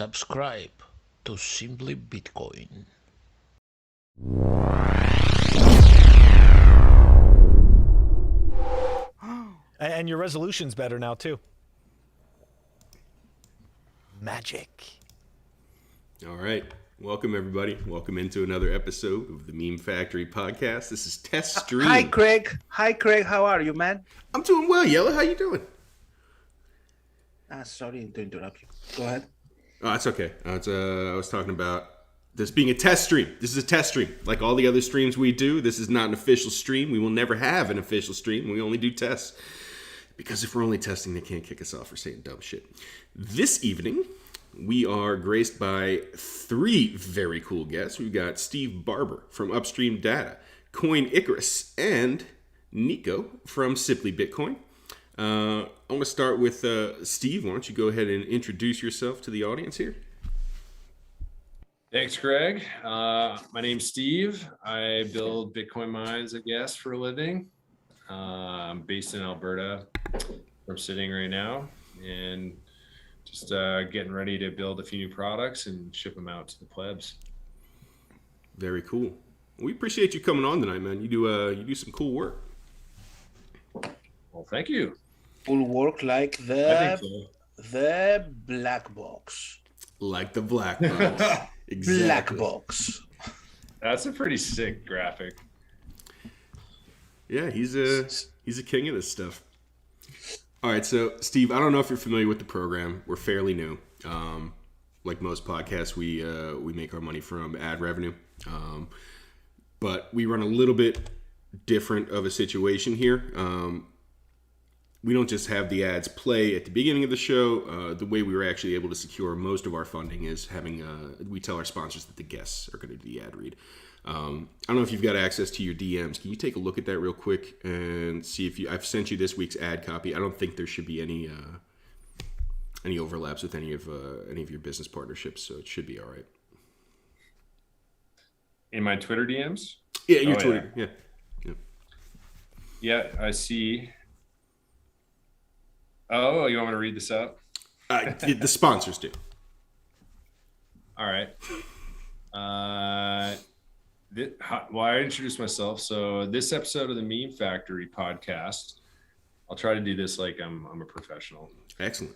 subscribe to Simply Bitcoin. And your resolution's better now, too. Magic. All right. Welcome, everybody. Welcome into another episode of the Meme Factory podcast. This is Test Stream. Hi, Craig. How are you, man? I'm doing well, Yella. How you doing? Sorry to interrupt you. Go ahead. Oh, that's okay. I was talking about this being a test stream. This is a test stream. Like all the other streams we do, this is not an official stream. We will never have an official stream. We only do tests. Because if we're only testing, they can't kick us off for saying dumb shit. This evening, we are graced by three very cool guests. We've got Steve Barbour from Upstream Data, Coin Icarus, and Nico from Simply Bitcoin. I want to start with Steve. Why don't you go ahead and introduce yourself to the audience here? Thanks, Greg. My name's Steve. I build Bitcoin mines, I guess, for a living. I'm based in Alberta. I'm sitting right now and just getting ready to build a few new products and ship them out to the plebs. Very cool. We appreciate you coming on tonight, man. You do some cool work. Well, thank you. Will work like I think so. the black box. Like the black box. Exactly. Black box. That's a pretty sick graphic. Yeah, he's a king of this stuff. All right, so Steve, I don't know if you're familiar with the program. We're fairly new. Like most podcasts, we make our money from ad revenue, but we run a little bit different of a situation here. We don't just have the ads play at the beginning of the show. The way we were actually able to secure most of our funding is having we tell our sponsors that the guests are going to do the ad read. I don't know if you've got access to your DMs. Can you take a look at that real quick and see if I've sent you this week's ad copy. I don't think there should be any overlaps with any of your business partnerships, so it should be all right. In my Twitter DMs? Yeah, your Twitter. Yeah. Yeah, I see. Oh, you want me to read this out? The sponsors do. All right. Well, I introduced myself. So this episode of the Meme Factory podcast, I'll try to do this like I'm a professional. Excellent.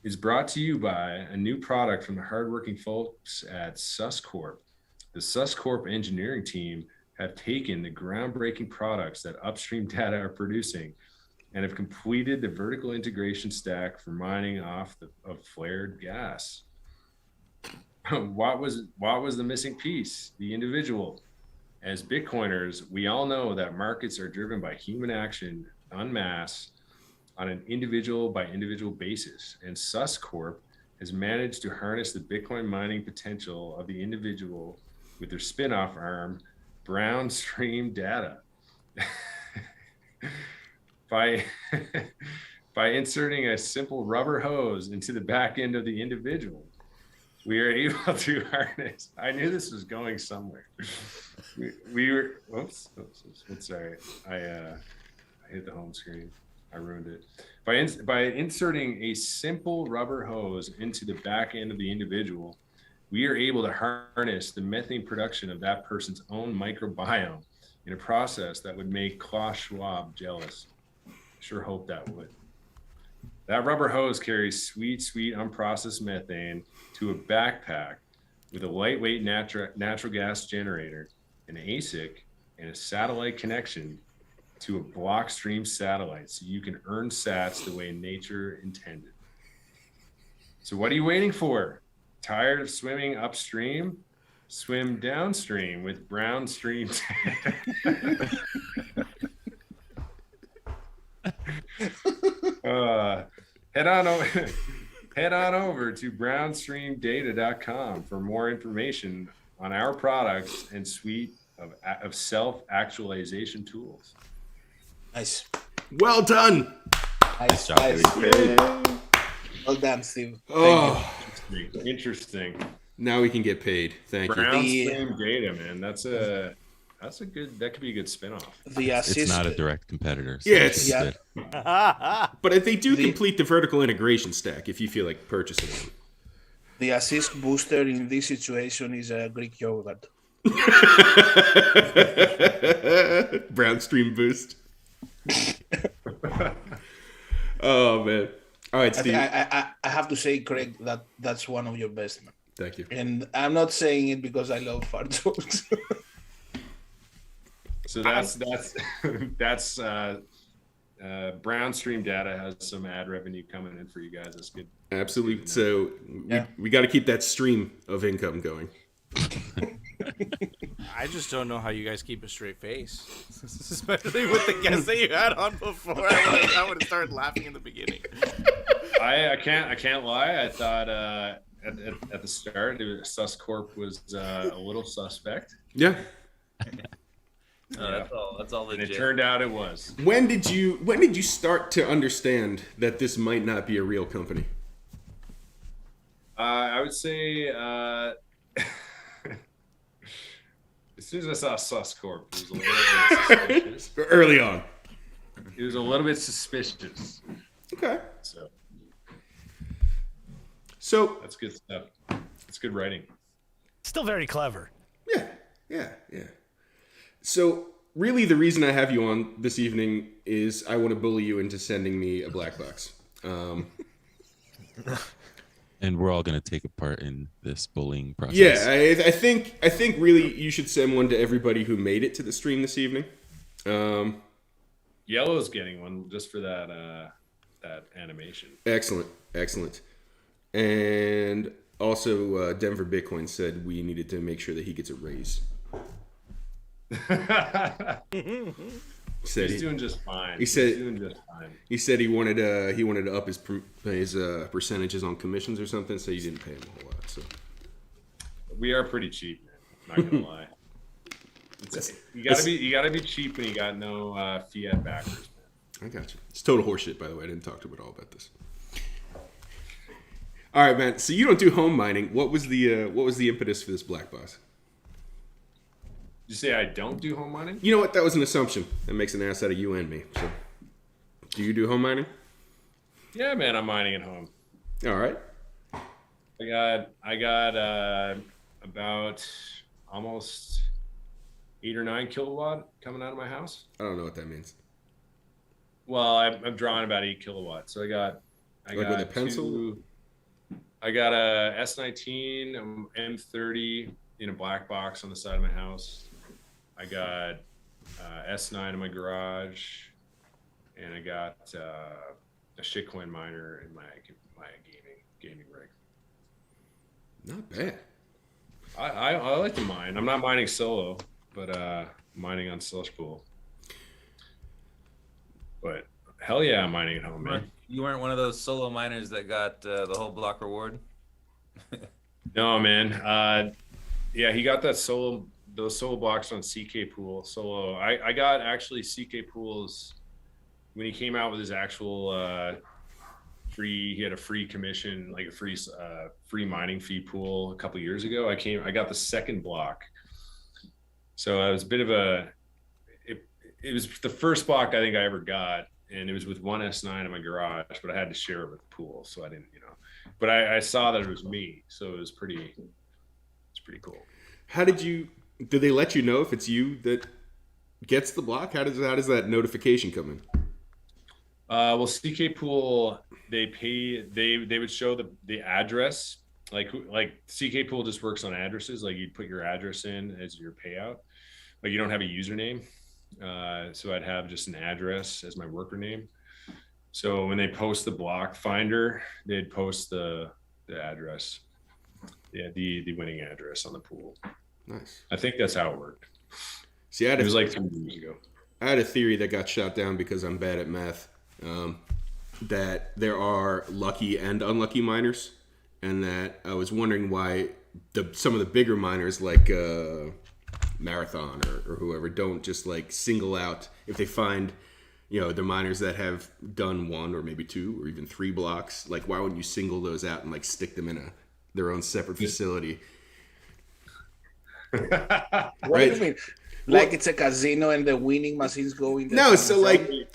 Is brought to you by a new product from the hardworking folks at SusCorp. The SusCorp engineering team have taken the groundbreaking products that Upstream Data are producing and have completed the vertical integration stack for mining of flared gas. What was the missing piece? The individual. As Bitcoiners, we all know that markets are driven by human action en masse on an individual by individual basis. And SusCorp has managed to harness the Bitcoin mining potential of the individual with their spin-off arm, Brownstream Data. By inserting a simple rubber hose into the back end of the individual, we are able to harness. I knew this was going somewhere. We were. Oops. Sorry. I hit the home screen. I ruined it. By inserting a simple rubber hose into the back end of the individual, we are able to harness the methane production of that person's own microbiome in a process that would make Klaus Schwab jealous. Sure hope that would. That rubber hose carries sweet, unprocessed methane to a backpack with a lightweight natural gas generator, an ASIC, and a satellite connection to a Blockstream satellite, so you can earn sats the way nature intended. So what are you waiting for? Tired of swimming upstream? Swim downstream with Brownstream. Head on over to brownstreamdata.com for more information on our products and suite of self-actualization tools. Nice. Well done. Nice. Well done, Steve. Oh, Interesting. now we can get paid. Thank you. Brownstream Data, man. That's a good. That could be a good spinoff. It's not a direct competitor. So Yeah, it's it's- good. But if they do complete the vertical integration stack, if you feel like purchasing them. The assist booster in this situation is a Greek yogurt. Brown stream boost. Oh man! All right, Steve. I have to say, Craig, that's one of your best, man. Thank you. And I'm not saying it because I love fart jokes. So that's Brown Stream Data has some ad revenue coming in for you guys. That's good. Absolutely. So we got to keep that stream of income going. I just don't know how you guys keep a straight face, especially with the guests that you had on before. I would have started laughing in the beginning. I can't lie. I thought at the start, Sus Corp was a little suspect. Yeah. That's all And legit. it turned out it was. When did you start to understand that this might not be a real company? I would say as soon as I saw Sus Corp, it was a little bit suspicious. Early on. It was a little bit suspicious. Okay. So that's good stuff. It's good writing. Still very clever. Yeah. So really the reason I have you on this evening is I want to bully you into sending me a black box. And we're all going to take a part in this bullying process. Yeah, I think really you should send one to everybody who made it to the stream this evening. Yellow's getting one just for that animation. Excellent. And also Denver Bitcoin said we needed to make sure that he gets a raise. He's doing just fine. He said He's doing just fine. He said he wanted to up his percentages on commissions or something, so you didn't pay him a whole lot. So We are pretty cheap, man. Not gonna lie. You gotta be cheap when you got no fiat backers, man. I got you. It's total horseshit, by the way. I didn't talk to him at all about this. All right, man. So you don't do home mining. What was the impetus for this black box? Did you say I don't do home mining? You know what? That was an assumption. That makes an ass out of you and me. So, do you do home mining? Yeah, man. I'm mining at home. All right. I got about almost 8 or 9 kilowatt coming out of my house. I don't know what that means. Well, I'm drawing about 8 kilowatts. So I got with a pencil. I got a S19 M30 in a black box on the side of my house. I got S9 in my garage, and I got a shitcoin miner in my gaming rig. Not bad. I like to mine. I'm not mining solo, but mining on Slush Pool. But hell yeah, I'm mining at home, man. You weren't one of those solo miners that got the whole block reward? No, man. Yeah, he got those solo blocks on CK Pool solo. I got actually CK Pools when he came out with his actual free. He had a free commission, like a free mining fee pool a couple years ago. I got the second block, so it was a bit of a. It was the first block I think I ever got, and it was with one S9 in my garage, but I had to share it with the pool, so I didn't, But I saw that it was me, so it was pretty. It's pretty cool. How did they let you know if it's you that gets the block? How does that notification come in? Well, CK Pool, they would show the address, like CK Pool just works on addresses. Like you'd put your address in as your payout, but you don't have a username. So I'd have just an address as my worker name. So when they post the block finder, they'd post the address, the winning address on the pool. Nice. I think that's how it worked. See, it was like 3 years ago. I had a theory that got shot down because I'm bad at math. That there are lucky and unlucky miners, and that I was wondering why some of the bigger miners like Marathon or whoever don't just like single out if they find the miners that have done 1 or maybe 2 or even 3 blocks. Like, why wouldn't you single those out and like stick them in their own separate facility? What do you mean? Like it's a casino and the winning machines go in. No, so like you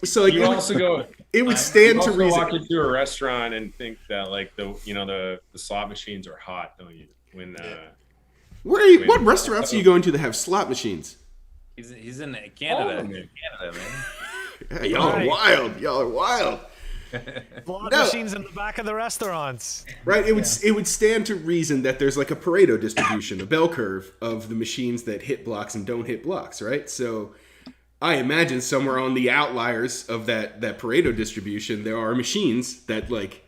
also go. it would stand to also reason. walk into a restaurant and think that like the slot machines are hot, don't you? When What restaurants are you going to that have slot machines? He's in Canada. Oh, Canada, man. Yeah, y'all are wild. Y'all are wild. Slot No. machines in the back of the restaurants. Right? It would stand to reason that there's like a Pareto distribution, a bell curve of the machines that hit blocks and don't hit blocks, right? So I imagine somewhere on the outliers of that Pareto distribution, there are machines that like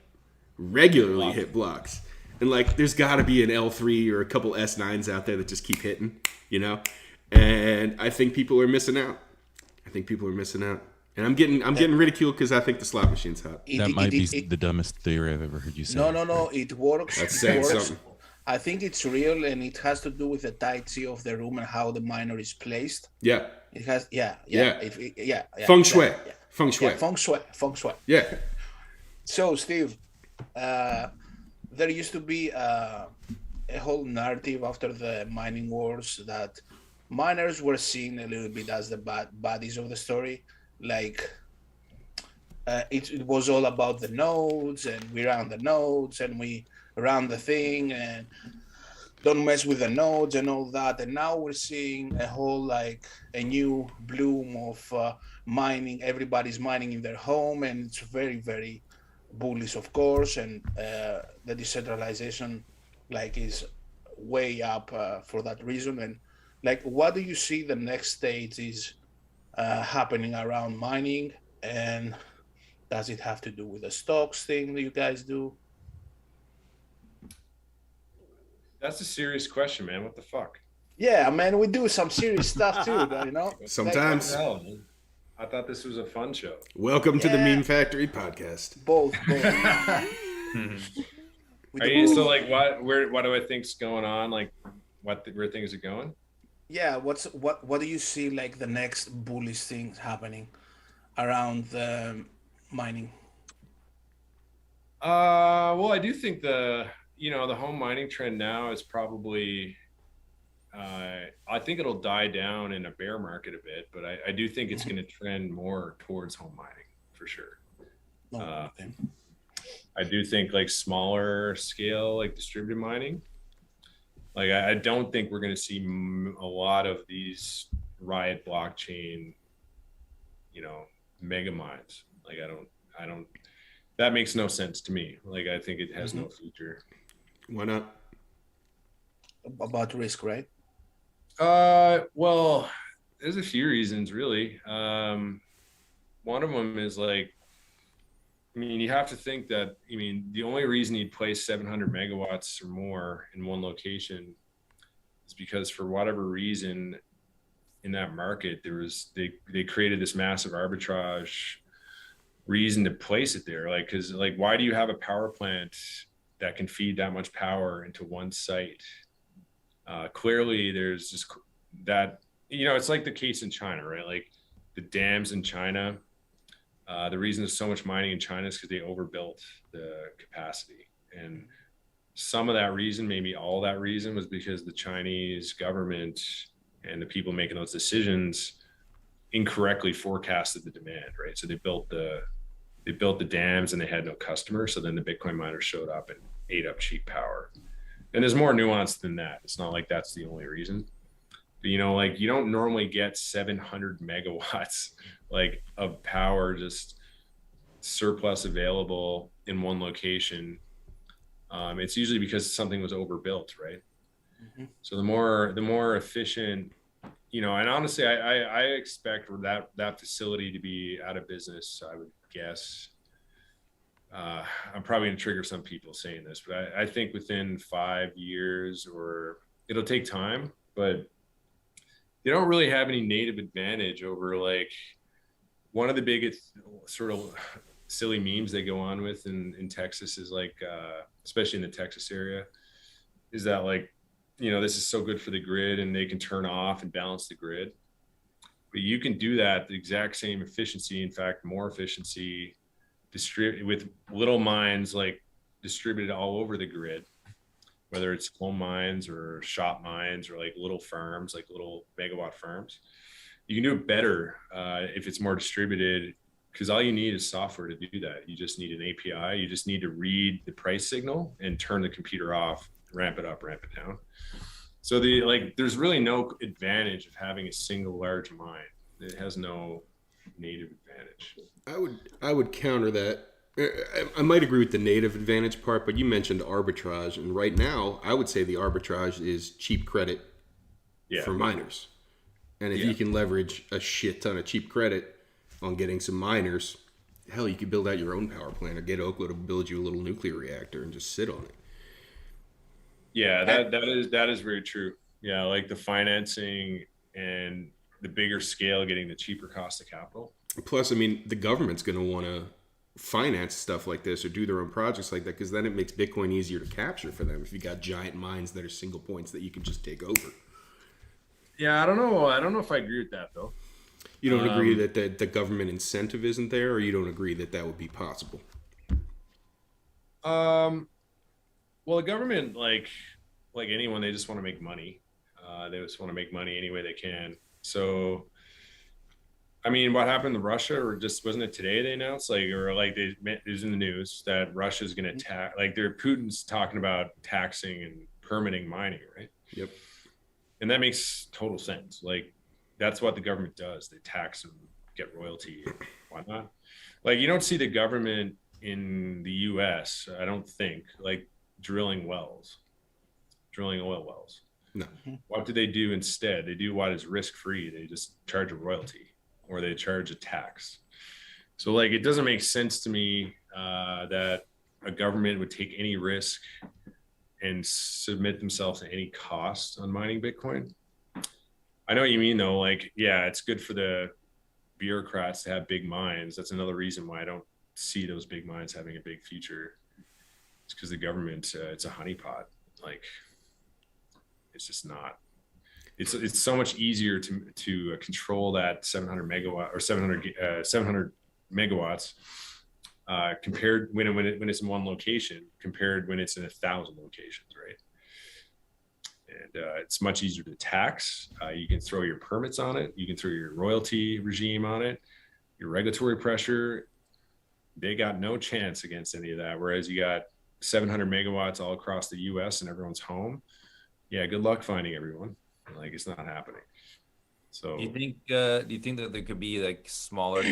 regularly hit blocks. And like there's got to be an L3 or a couple S9s out there that just keep hitting, you know? And I think people are missing out. And I'm getting ridiculed because I think the slot machine's hot. That might be the dumbest theory I've ever heard you say. No. It works. That's It saying works. something. I think it's real, and it has to do with the tight of the room and how the miner is placed. Yeah. It has, yeah. Feng shui. Yeah. Feng shui. Yeah, feng shui. Yeah. So, Steve, there used to be a whole narrative after the mining wars that miners were seen a little bit as the bodies of the story. Like, it was all about the nodes, and we ran the nodes, and we ran the thing, and don't mess with the nodes and all that. And now we're seeing a whole, like, a new bloom of mining. Everybody's mining in their home, and it's very, very bullish, of course. And the decentralization, like, is way up for that reason. And like, what do you see the next stage is happening around mining, and does it have to do with the stocks thing that you guys do? That's a serious question, man. What the fuck? Yeah, man, we do some serious stuff too, you know. Sometimes. What the hell, man? I thought this was a fun show. Welcome to the Yeah. Meme Factory podcast. Both. We Are do- you so like what do I think's going on? Like where things are going? Yeah, what do you see like the next bullish things happening around the mining? Well, I do think the home mining trend now is probably I think it'll die down in a bear market a bit, but I do think it's going to trend more towards home mining for sure. Okay. I do think like smaller scale, like distributed mining. Like I don't think we're going to see a lot of these Riot blockchain, mega mines. Like I don't. That makes no sense to me. Like I think it has no future. Why not? About risk, right? Well, there's a few reasons really. One of them is like, you have to think that, the only reason you'd place 700 megawatts or more in one location is because for whatever reason in that market, they created this massive arbitrage reason to place it there. Like, cause like, why do you have a power plant that can feed that much power into one site? Clearly there's just that, it's like the case in China, right? Like the dams in China, the reason there's so much mining in China is because they overbuilt the capacity. And some of that reason, maybe all that reason, was because the Chinese government and the people making those decisions incorrectly forecasted the demand, right? So they built the dams and they had no customers. So then the Bitcoin miners showed up and ate up cheap power. And there's more nuance than that. It's not like that's the only reason. But, like you don't normally get 700 megawatts like of power just surplus available in one location. It's usually because something was overbuilt, right? Mm-hmm. So the more efficient, and honestly, I expect that facility to be out of business. I would guess. I'm probably going to trigger some people saying this, but I think within 5 years, or it'll take time, but they don't really have any native advantage over like one of the biggest sort of silly memes they go on with in Texas is like, especially in the Texas area, is that like, this is so good for the grid and they can turn off and balance the grid. But you can do that the exact same efficiency, in fact, more efficiency, with little mines like distributed all over the grid, whether it's home mines or shop mines or like little farms, like little megawatt farms. You can do it better if it's more distributed because all you need is software to do that. You just need an API. You just need to read the price signal and turn the computer off, ramp it up, ramp it down. So there's really no advantage of having a single large mine. It has no native advantage. I would counter that. I might agree with the native advantage part, but you mentioned arbitrage, and right now I would say the arbitrage is cheap credit for miners. And if you can leverage a shit ton of cheap credit on getting some miners, hell, you could build out your own power plant or get Oklo to build you a little nuclear reactor and just sit on it. Yeah, that is very true. Yeah, like the financing and the bigger scale, getting the cheaper cost of capital. Plus, I mean, the government's going to want to finance stuff like this or do their own projects like that, because then it makes Bitcoin easier to capture for them if you got giant mines that are single points that you can just take over. Yeah, I don't know if I agree with that though. You don't agree that the government incentive isn't there, or you don't agree that that would be possible? Well, the government, like anyone, they just want to make money. They just want to make money any way they can. So, I mean, what happened to Russia, or just wasn't it today they announced, it was in the news that Russia's going to tax, Putin's talking about taxing and permitting mining, right? Yep. And that makes total sense. Like, that's what the government does. They tax and get royalty and whatnot. Like, you don't see the government in the US, I don't think, drilling oil wells. No. What do they do instead? They do what is risk-free. They just charge a royalty, or they charge a tax. So it doesn't make sense to me that a government would take any risk and submit themselves to any cost on mining Bitcoin. I know what you mean though. It's good for the bureaucrats to have big mines. That's another reason why I don't see those big mines having a big future. It's because the government, it's a honeypot. It's just not. It's so much easier to control that 700 megawatt or 700 megawatts compared when it's in one location compared when it's in 1,000 locations, right? And it's much easier to tax. You can throw your permits on it. You can throw your royalty regime on it. Your regulatory pressure, they got no chance against any of that. Whereas you got 700 megawatts all across the U.S. and everyone's home. Yeah, good luck finding everyone. It's not happening. So do you think that there could be smaller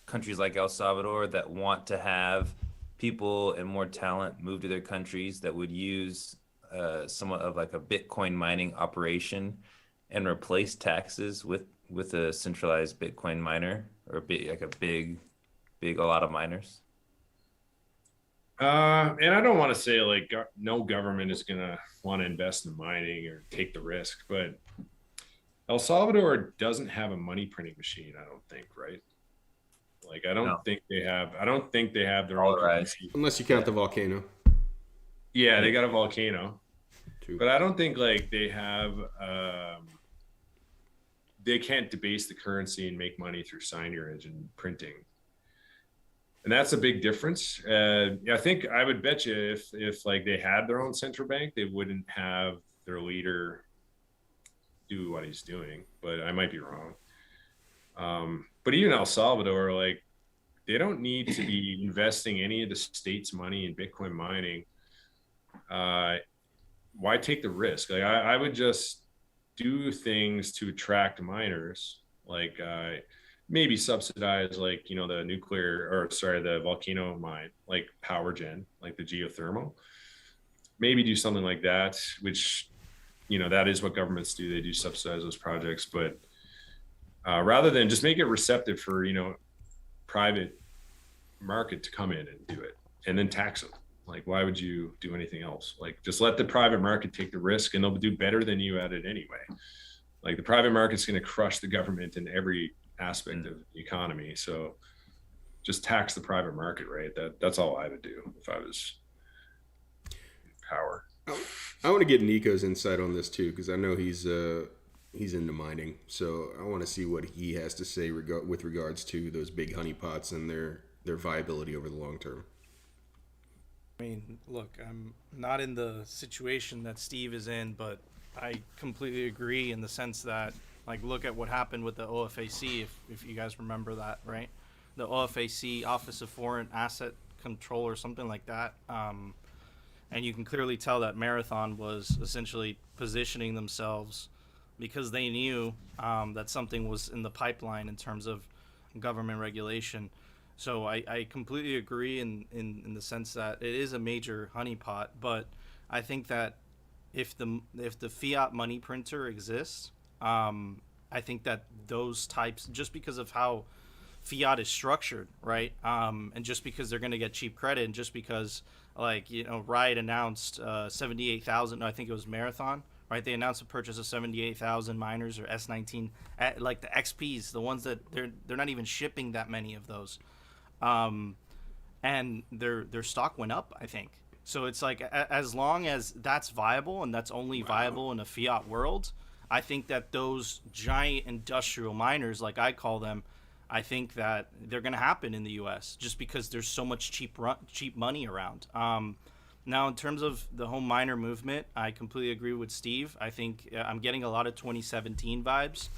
countries like El Salvador that want to have people and more talent move to their countries that would use somewhat of a Bitcoin mining operation and replace taxes with a centralized Bitcoin miner, or a lot of miners? And I don't want to say no government is going to want to invest in mining or take the risk, but El Salvador doesn't have a money printing machine, I don't think, right? I don't think they have their own currency. Unless you count the volcano. Yeah, they got a volcano. True. But I don't think they have they can't debase the currency and make money through signage and printing. And that's a big difference. I would bet you if they had their own central bank, they wouldn't have their leader do what he's doing. But I might be wrong. But even El Salvador, they don't need to be investing any of the state's money in Bitcoin mining. Why take the risk? I would just do things to attract miners, maybe subsidize the volcano mine, power gen, the geothermal. Maybe do something like that, which that is what governments do. They do subsidize those projects, but rather than just make it receptive for private market to come in and do it and then tax them. Why would you do anything else? Just let the private market take the risk, and they'll do better than you at it anyway. The private market's going to crush the government in every aspect of the economy. So just tax the private market, right? That's all I would do if I was in power. I want to get Nico's insight on this too, because I know he's into mining. So I want to see what he has to say with regards to those big honeypots and their viability over the long term. I mean, look, I'm not in the situation that Steve is in, but I completely agree in the sense that Like, look at what happened with the OFAC, if you guys remember that, right? The OFAC, Office of Foreign Asset Control, or something like that. And you can clearly tell that Marathon was essentially positioning themselves because they knew that something was in the pipeline in terms of government regulation. So I completely agree in the sense that it is a major honeypot, but I think that if the fiat money printer exists, I think that those types, just because of how fiat is structured, right? And just because they're going to get cheap credit, and just because, like, Riot announced 78,000, I think it was Marathon, right? They announced a purchase of 78,000 miners or S19, like the XPs, the ones that they're not even shipping that many of those, and their stock went up, I think. So it's like, as long as that's viable, and that's only viable in a fiat world, I think that those giant industrial miners, like I call them, I think that they're going to happen in the U.S. just because there's so much cheap money around. Now, in terms of the home miner movement, I completely agree with Steve. I think I'm getting a lot of 2017 vibes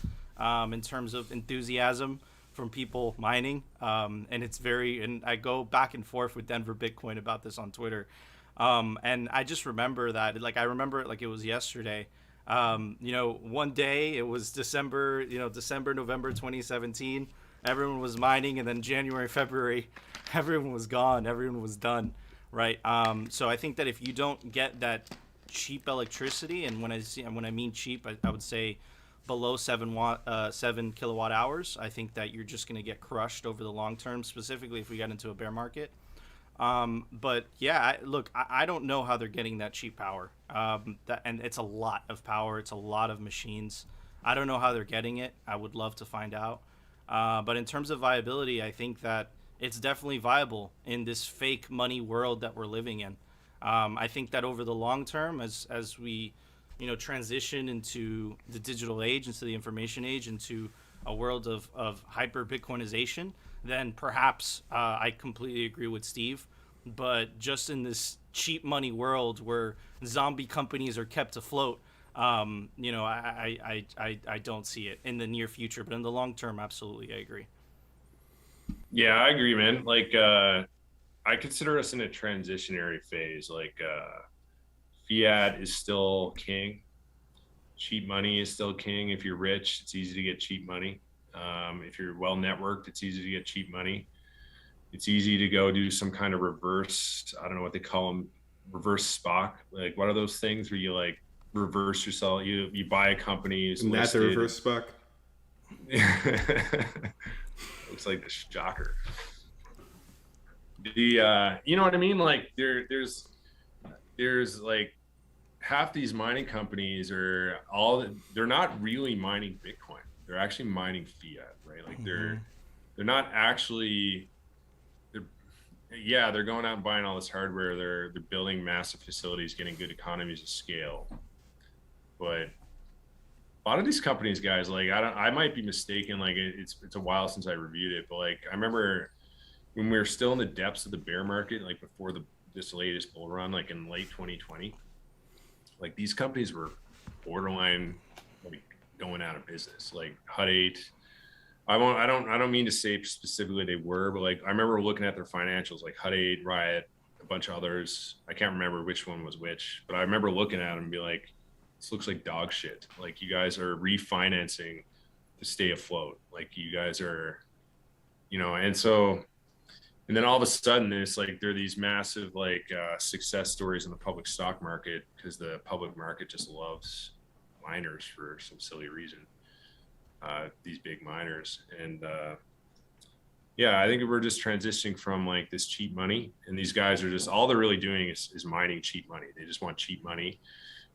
in terms of enthusiasm from people mining, and and I go back and forth with Denver Bitcoin about this on Twitter, and I just remember that, like, I remember it like it was yesterday. One day it was December, November 2017. Everyone was mining, and then January, February, everyone was gone. Everyone was done, right? So I think that if you don't get that cheap electricity, and when I mean cheap, I would say below 7 kilowatt hours, I think that you're just going to get crushed over the long term, specifically if we get into a bear market. But yeah, I don't know how they're getting that cheap power. And it's a lot of power. It's a lot of machines. I don't know how they're getting it. I would love to find out. But in terms of viability, I think that it's definitely viable in this fake money world that we're living in. I think that over the long term, as we, transition into the digital age, into the information age, into a world of hyper Bitcoinization, then perhaps I completely agree with Steve. But just in this cheap money world where zombie companies are kept afloat, I don't see it in the near future. But in the long term, absolutely, I agree. Yeah, I agree, man. Like, I consider us in a transitionary phase. Like, fiat is still king. Cheap money is still king. If you're rich, it's easy to get cheap money. If you're well networked, it's easy to get cheap money. It's easy to go do some kind of reverse, I don't know what they call them, reverse SPOC. Like, what are those things where you, like, reverse yourself? You buy a company. Isn't that the reverse SPOC? Looks like the shocker. You know what I mean? Like, there's like half these mining companies they're not really mining Bitcoin. They're actually mining fiat, right? Like, they're not actually. They're going out and buying all this hardware. They're building massive facilities, getting good economies of scale. But a lot of these companies, guys, like, I might be mistaken. Like, it's a while since I reviewed it, but, like, I remember when we were still in the depths of the bear market, like before this latest bull run, like in late 2020, like, these companies were borderline, like, going out of business. Like Hut 8. I don't mean to say specifically they were, but, like, I remember looking at their financials, like Hut 8, Riot, a bunch of others. I can't remember which one was which, but I remember looking at them and be like, this looks like dog shit. Like, you guys are refinancing to stay afloat. Like, you guys are, and then all of a sudden it's like there are these massive, like, success stories in the public stock market because the public market just loves miners for some silly reason. These big miners. And I think we're just transitioning from, like, this cheap money, and these guys are just, all they're really doing is mining cheap money. They just want cheap money,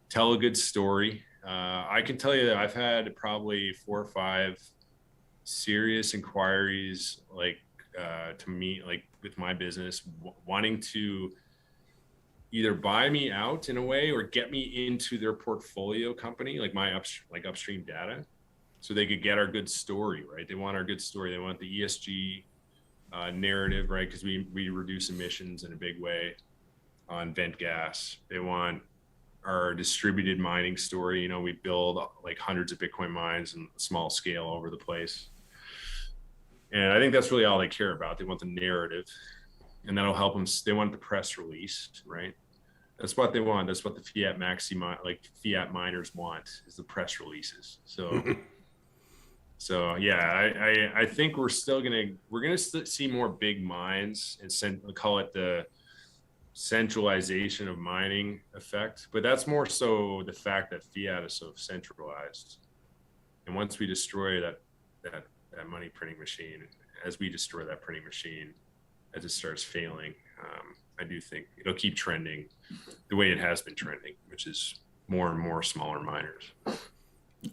tell a good story. I can tell you that I've had probably 4 or 5 serious inquiries, like, to me, like, with my business, wanting to either buy me out in a way or get me into their portfolio company, like my upstream data, so they could get our good story, right? They want our good story. They want the ESG narrative, right? Because we reduce emissions in a big way on vent gas. They want our distributed mining story. You know, we build like hundreds of Bitcoin mines in small scale over the place. And I think that's really all they care about. They want the narrative, and that'll help them. They want the press release, right? That's what they want. That's what the fiat miners want, is the press releases. So yeah, I think we're gonna see more big mines, and call it the centralization of mining effect. But that's more so the fact that fiat is so centralized, and once we destroy that money printing machine, as we destroy that printing machine, as it starts failing, I do think it'll keep trending the way it has been trending, which is more and more smaller miners.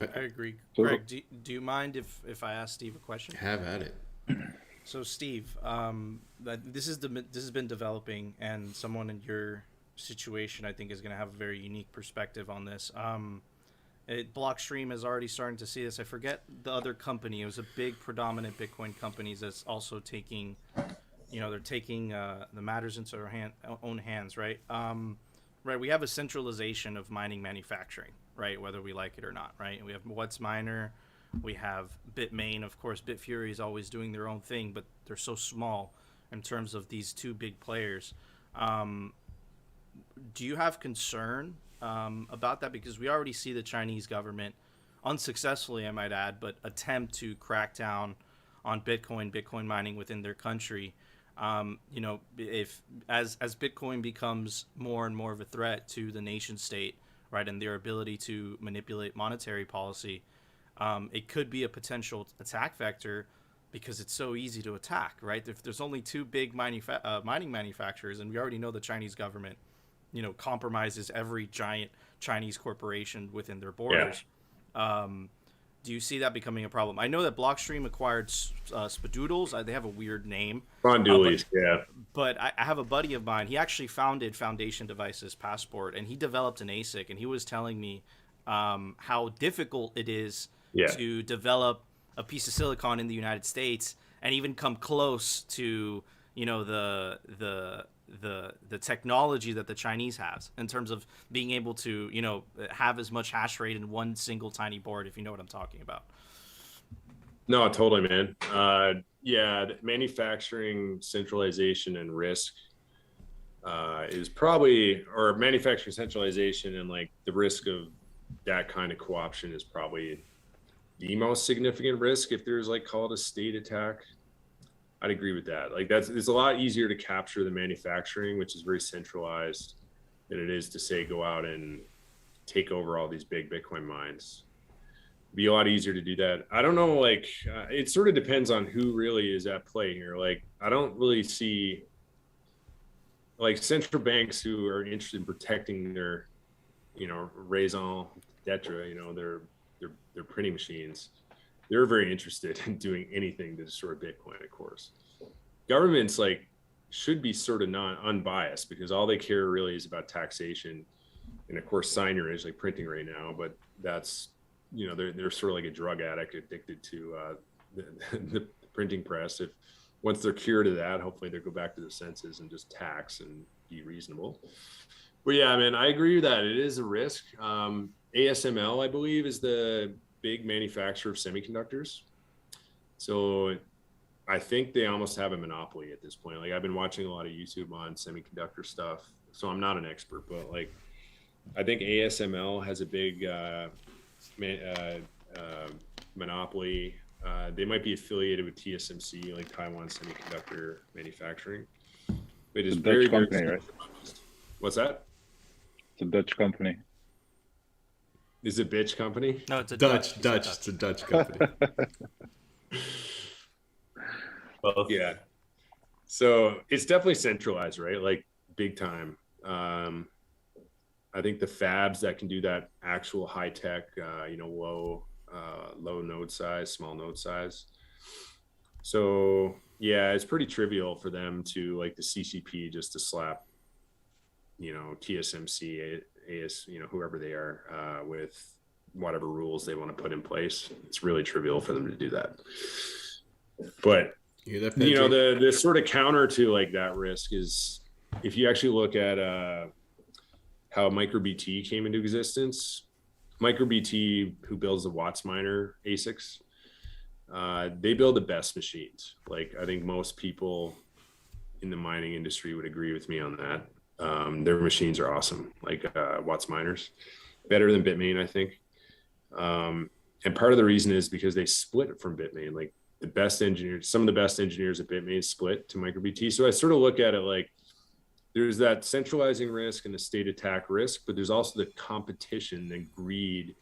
I agree. Greg, do you mind if I ask Steve a question? Have at it. So Steve, this has been developing, and someone in your situation, I think, is going to have a very unique perspective on this. Blockstream is already starting to see this. I forget the other company. It was a big predominant Bitcoin companies that's also taking, they're taking the matters into their own hands, right? Right. We have a centralization of mining manufacturing, right? Whether we like it or not, right? And we have What's Miner, we have Bitmain, of course. Bitfury is always doing their own thing, but they're so small in terms of these two big players. Do you have concern about that? Because we already see the Chinese government, unsuccessfully, I might add, but attempt to crack down on Bitcoin mining within their country. If as Bitcoin becomes more and more of a threat to the nation state, right, and their ability to manipulate monetary policy, it could be a potential attack vector, because it's so easy to attack, right? If there's only two big mining manufacturers, and we already know the Chinese government, compromises every giant Chinese corporation within their borders. Yeah. Do you see that becoming a problem? I know that Blockstream acquired Spadoodles. They have a weird name. Fondulis, yeah. But I have a buddy of mine. He actually founded Foundation Devices Passport, and he developed an ASIC, and he was telling me how difficult it is to develop a piece of silicon in the United States and even come close to, the technology that the Chinese have in terms of being able to, have as much hash rate in one single tiny board, if you know what I'm talking about. No, totally, man. Manufacturing centralization and risk is probably, or manufacturing centralization and like the risk of that kind of co-option is probably the most significant risk. If there's call it a state attack, I'd agree with that. It's a lot easier to capture the manufacturing, which is very centralized, than it is to say go out and take over all these big Bitcoin mines. It'd be a lot easier to do that. I don't know, it sort of depends on who really is at play here. I don't really see central banks who are interested in protecting their, raison d'etre, their printing machines. They're very interested in doing anything to destroy Bitcoin, of course. Governments should be sort of unbiased, because all they care really is about taxation and of course signage, like printing right now. But that's, they're sort of like a drug addict addicted to the printing press. If once they're cured of that, hopefully they'll go back to their senses and just tax and be reasonable. But yeah, man, I agree with that. It is a risk. ASML, I believe, is the big manufacturer of semiconductors. So I think they almost have a monopoly at this point. I've been watching a lot of YouTube on semiconductor stuff, so I'm not an expert, but I think ASML has a big monopoly. They might be affiliated with TSMC, Taiwan Semiconductor Manufacturing. It is very, very company, right? What's that? It's a Dutch company. Is it bitch company? No, it's a Dutch. It's a Dutch company. Well, yeah. So it's definitely centralized, right? Big time. I think the fabs that can do that actual high tech, low node size, small node size. So yeah, it's pretty trivial for them to the CCP just to slap, TSMC, AS, whoever they are, with whatever rules they want to put in place. It's really trivial for them to do that. But the sort of counter to that risk is if you actually look at how MicroBT came into existence. MicroBT, who builds the Watts miner ASICs, they build the best machines. Like, I think most people in the mining industry would agree with me on that. Their machines are awesome, like Watts miners, better than Bitmain, I think. And part of the reason is because they split from Bitmain. Like, the best engineers, some of the best engineers at Bitmain split to MicroBT. So I sort of look at it like there's that centralizing risk and the state attack risk, but there's also the competition and greed,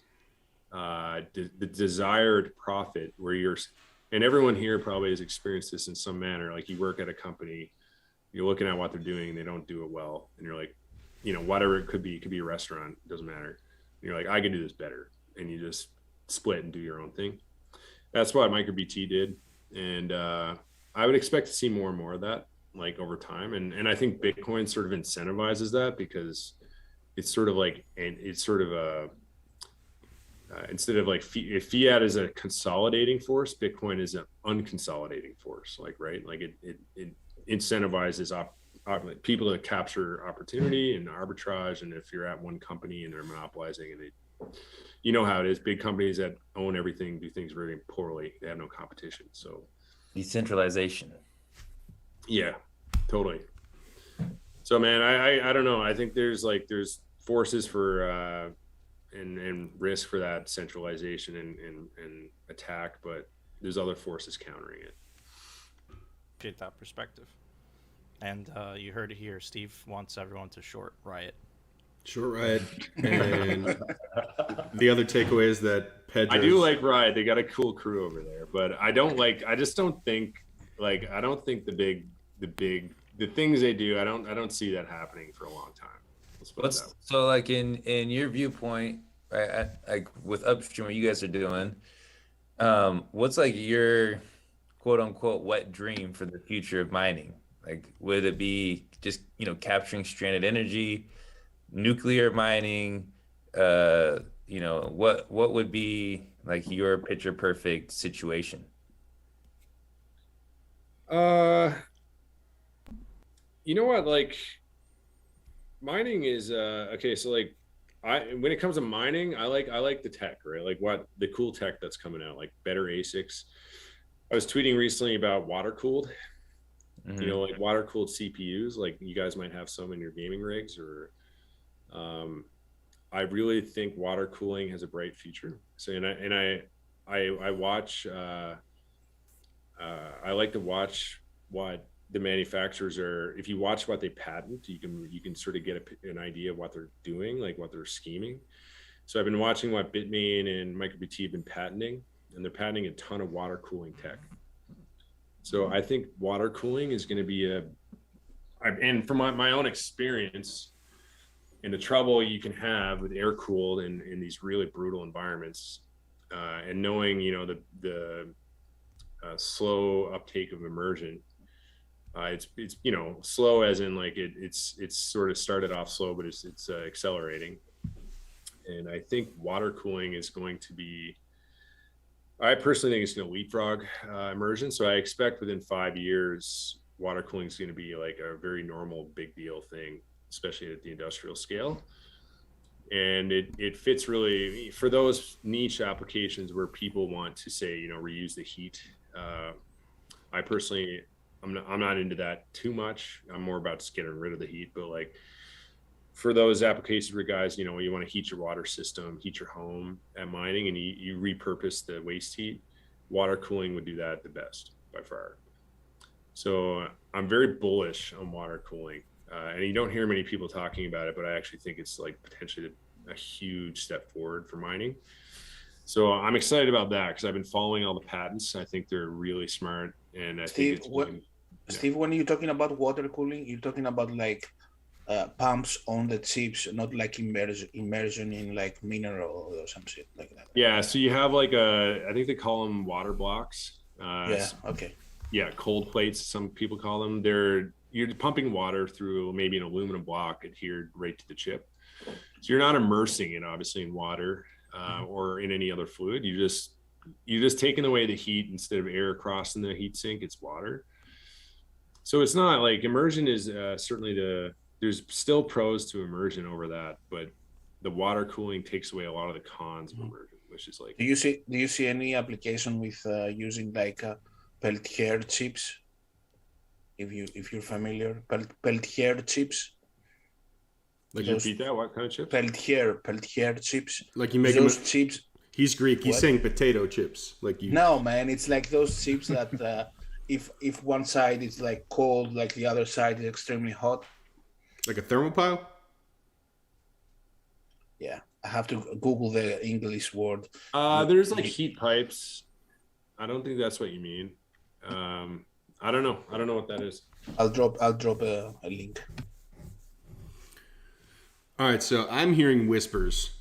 the desired profit where and everyone here probably has experienced this in some manner. Like, you work at a company, you're looking at what they're doing, and they don't do it well. And you're like, whatever it could be a restaurant, it doesn't matter. And you're like, I can do this better. And you just split and do your own thing. That's what MicroBT did. And I would expect to see more and more of that, like, over time. And I think Bitcoin sort of incentivizes that, because it's sort of like, and it's sort of a, instead of like if fiat is a consolidating force, Bitcoin is an unconsolidating force. Like, right. Like it incentivizes people to capture opportunity and arbitrage. And if you're at one company and they're monopolizing, and how it is, big companies that own everything do things very poorly. They have no competition. So decentralization. Yeah, totally. So, man, I don't know. I think there's forces for and risk for that centralization and attack, but there's other forces countering it. Appreciate that perspective. And you heard it here. Steve wants everyone to short Riot. Short Riot. And the other takeaway is that Pedro's... I do like Riot. They got a cool crew over there, but I don't think the things they do, I don't see that happening for a long time. So like in your viewpoint, right, like with Upstream, what you guys are doing, what's like your quote unquote wet dream for the future of mining? Like, would it be just, capturing stranded energy, nuclear mining? What would be like your picture perfect situation? You know what, like, mining is okay. So like, when it comes to mining, I like the tech, right? Like, what the cool tech that's coming out, like better ASICs. I was tweeting recently about water cooled. Mm-hmm. Like water cooled CPUs. Like, you guys might have some in your gaming rigs, or I really think water cooling has a bright future. So I watch. I like to watch what the manufacturers are. If you watch what they patent, you can sort of get an idea of what they're doing, like what they're scheming. So I've been watching what Bitmain and MicroBT have been patenting, and they're patenting a ton of water cooling tech. So I think water cooling is going to be and from my own experience, and the trouble you can have with air cooled in these really brutal environments, and knowing, the slow uptake of immersion. It's slow as in like it's sort of started off slow, but it's accelerating. And I think water cooling is going to be, I personally think it's going to leapfrog immersion. So I expect within 5 years, water cooling is going to be like a very normal, big deal thing, especially at the industrial scale. And it fits really for those niche applications where people want to say, reuse the heat. I personally, I'm not into that too much. I'm more about just getting rid of the heat. But like, for those applications where guys, you want to heat your water system, heat your home at mining, and you repurpose the waste heat, water cooling would do that the best by far. So I'm very bullish on water cooling. And you don't hear many people talking about it, but I actually think it's like potentially a huge step forward for mining. So I'm excited about that because I've been following all the patents. I think they're really smart. And I think Steve, when you're talking about water cooling, you're talking about like pumps on the chips, not like immersion in like mineral or some shit like that. Yeah. So you have like I think they call them water blocks. Okay. Yeah. Cold plates, some people call them. You're pumping water through maybe an aluminum block adhered right to the chip. So you're not immersing it obviously in water or in any other fluid. You're just taking away the heat. Instead of air crossing the heat sink, it's water. So it's not like immersion is certainly there's still pros to immersion over that, but the water cooling takes away a lot of the cons of immersion, which is like, Do you see any application with using like Peltier chips? If you're familiar, Peltier chips. could you Those repeat that? What kind of chips? Peltier chips. Like you make him. Those chips. He's Greek. He's What? saying potato chips. Like you. No, man, it's like those chips that if one side is like cold, like the other side is extremely hot. Like a thermopile. Yeah, I have to Google the English word. There's like heat pipes. I don't think that's what you mean. I don't know. I don't know what that is. I'll drop a link. All right, so I'm hearing whispers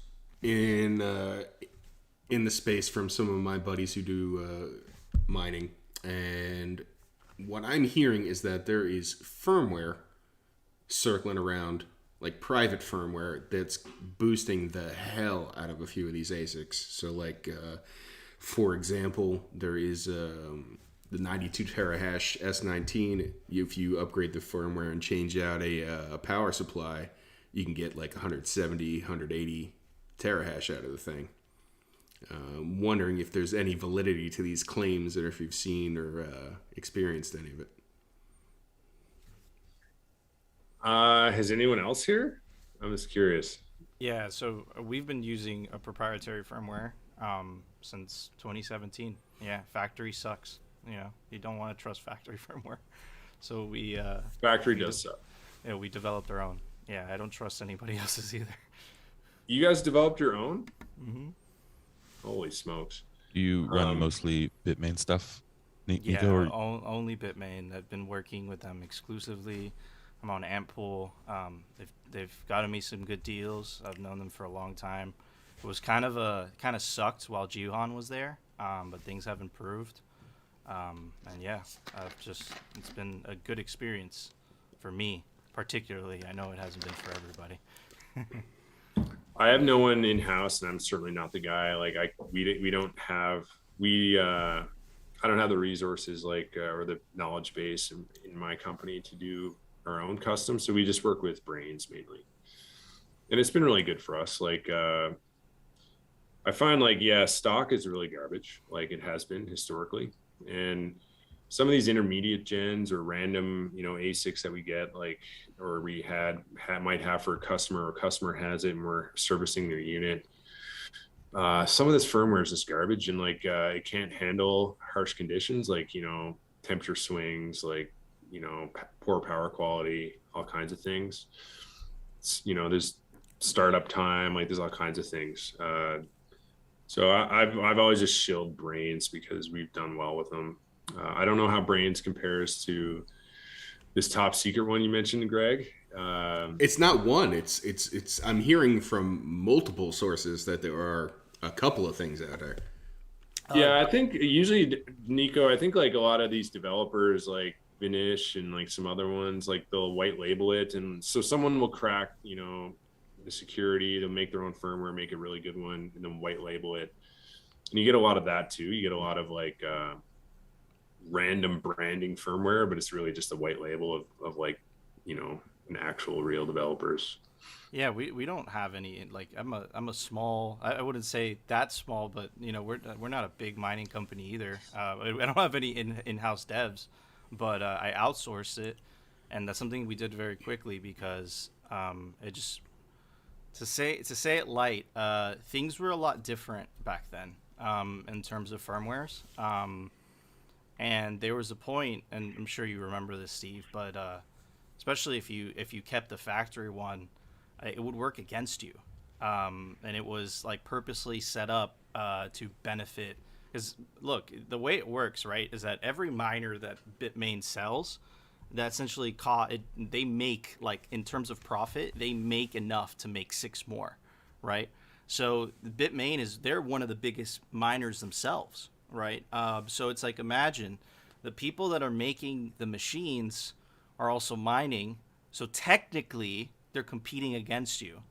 in the space from some of my buddies who do mining, and what I'm hearing is that there is firmware circling around, like private firmware, that's boosting the hell out of a few of these ASICs. So, like, for example, there is the 92 terahash S19. If you upgrade the firmware and change out a power supply, you can get like 170, 180 terahash out of the thing. Wondering if there's any validity to these claims, or if you've seen or experienced any of it. Has anyone else here? I'm just curious. Yeah, so we've been using a proprietary firmware since 2017. Yeah, factory sucks. You know, you don't want to trust factory firmware. So we Factory does suck. yeah, we developed our own. Yeah, I don't trust anybody else's either. You guys developed your own? Mm-hmm. Holy smokes! Do you run mostly Bitmain stuff, Nico? Yeah, Or only Bitmain. I've been working with them exclusively. I'm on Antpool. They've gotten me some good deals. I've known them for a long time. It was kind of sucked while Jihan was there, but things have improved. And yeah, it's been a good experience for me, particularly. I know it hasn't been for everybody. I have no one in house, and I'm certainly not the guy. Like we don't have I don't have the resources or the knowledge base in my company to do our own custom. So we just work with brains mainly, and it's been really good for us. Like I find stock is really garbage, like it has been historically, and some of these intermediate gens or random ASICs that we get or we might have for a customer, or customer has it and we're servicing their unit. Some of this firmware is just garbage, and it can't handle harsh conditions, temperature swings, poor power quality, all kinds of things. There's startup time, there's all kinds of things. So I've always just shilled Brains because we've done well with them. I don't know how Brains compares to this top secret one you mentioned, Greg. It's not one. It's. I'm hearing from multiple sources that there are a couple of things out there. Yeah, I think usually, Nico, I think a lot of these developers like Vinish and some other ones, they'll white label it, and so someone will crack the security, they'll make their own firmware, make a really good one, and then white label it. And you get a lot of that too. You get a lot of random branding firmware, but it's really just a white label of an actual real developers. Yeah, we don't have any I'm a small, I wouldn't say that small, but we're not a big mining company either. I don't have any in-house devs, but I outsource it, and that's something we did very quickly because it just to say it light, things were a lot different back then in terms of firmwares. And there was a point, and I'm sure you remember this, Steve, but especially if you kept the factory one, it would work against you, and it was purposely set up to benefit. Because look, the way it works, right, is that every miner that Bitmain sells, that essentially they make in terms of profit, they make enough to make 6 more, right? So Bitmain they're one of the biggest miners themselves. Right. So it's imagine the people that are making the machines are also mining. So technically they're competing against you,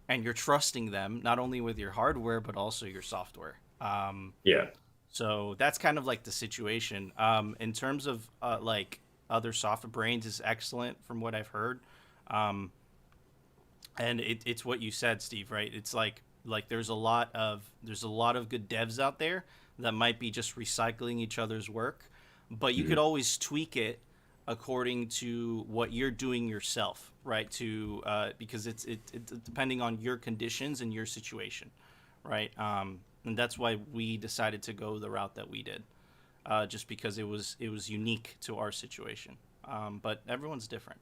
and you're trusting them not only with your hardware, but also your software. Yeah. So that's kind of the situation. In terms of other software, Brains is excellent from what I've heard. And it's what you said, Steve, right? It's like there's a lot of good devs out there that might be just recycling each other's work, but you could always tweak it according to what you're doing yourself, right? To because it's depending on your conditions and your situation, right? And that's why we decided to go the route that we did, just because it was unique to our situation. But everyone's different.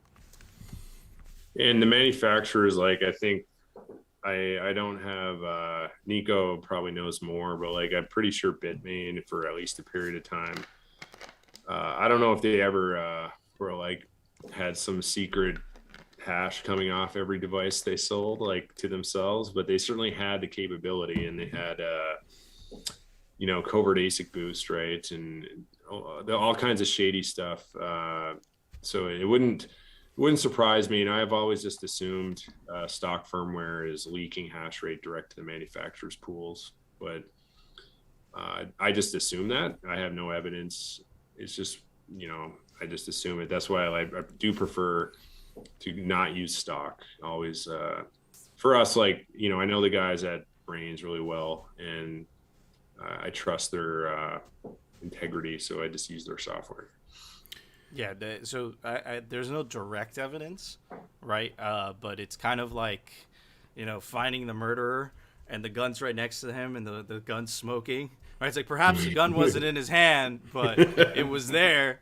And the manufacturers, like, I think I don't have Nico probably knows more, but like I'm pretty sure Bitmain for at least a period of time. I don't know if they ever were like had some secret hash coming off every device they sold like to themselves, but they certainly had the capability, and they had covert ASIC boost, right, and all kinds of shady stuff. So it wouldn't surprise me, and I've always just assumed stock firmware is leaking hash rate direct to the manufacturer's pools, but I just assume that. I have no evidence. It's just, I just assume it. That's why I do prefer to not use stock. Always, for us, like, I know the guys at Brains really well, and I trust their integrity, so I just use their software. Yeah, so there's no direct evidence, right? But it's kind of like, finding the murderer and the gun's right next to him and the gun's smoking. Right? It's like perhaps the gun wasn't in his hand, but it was there.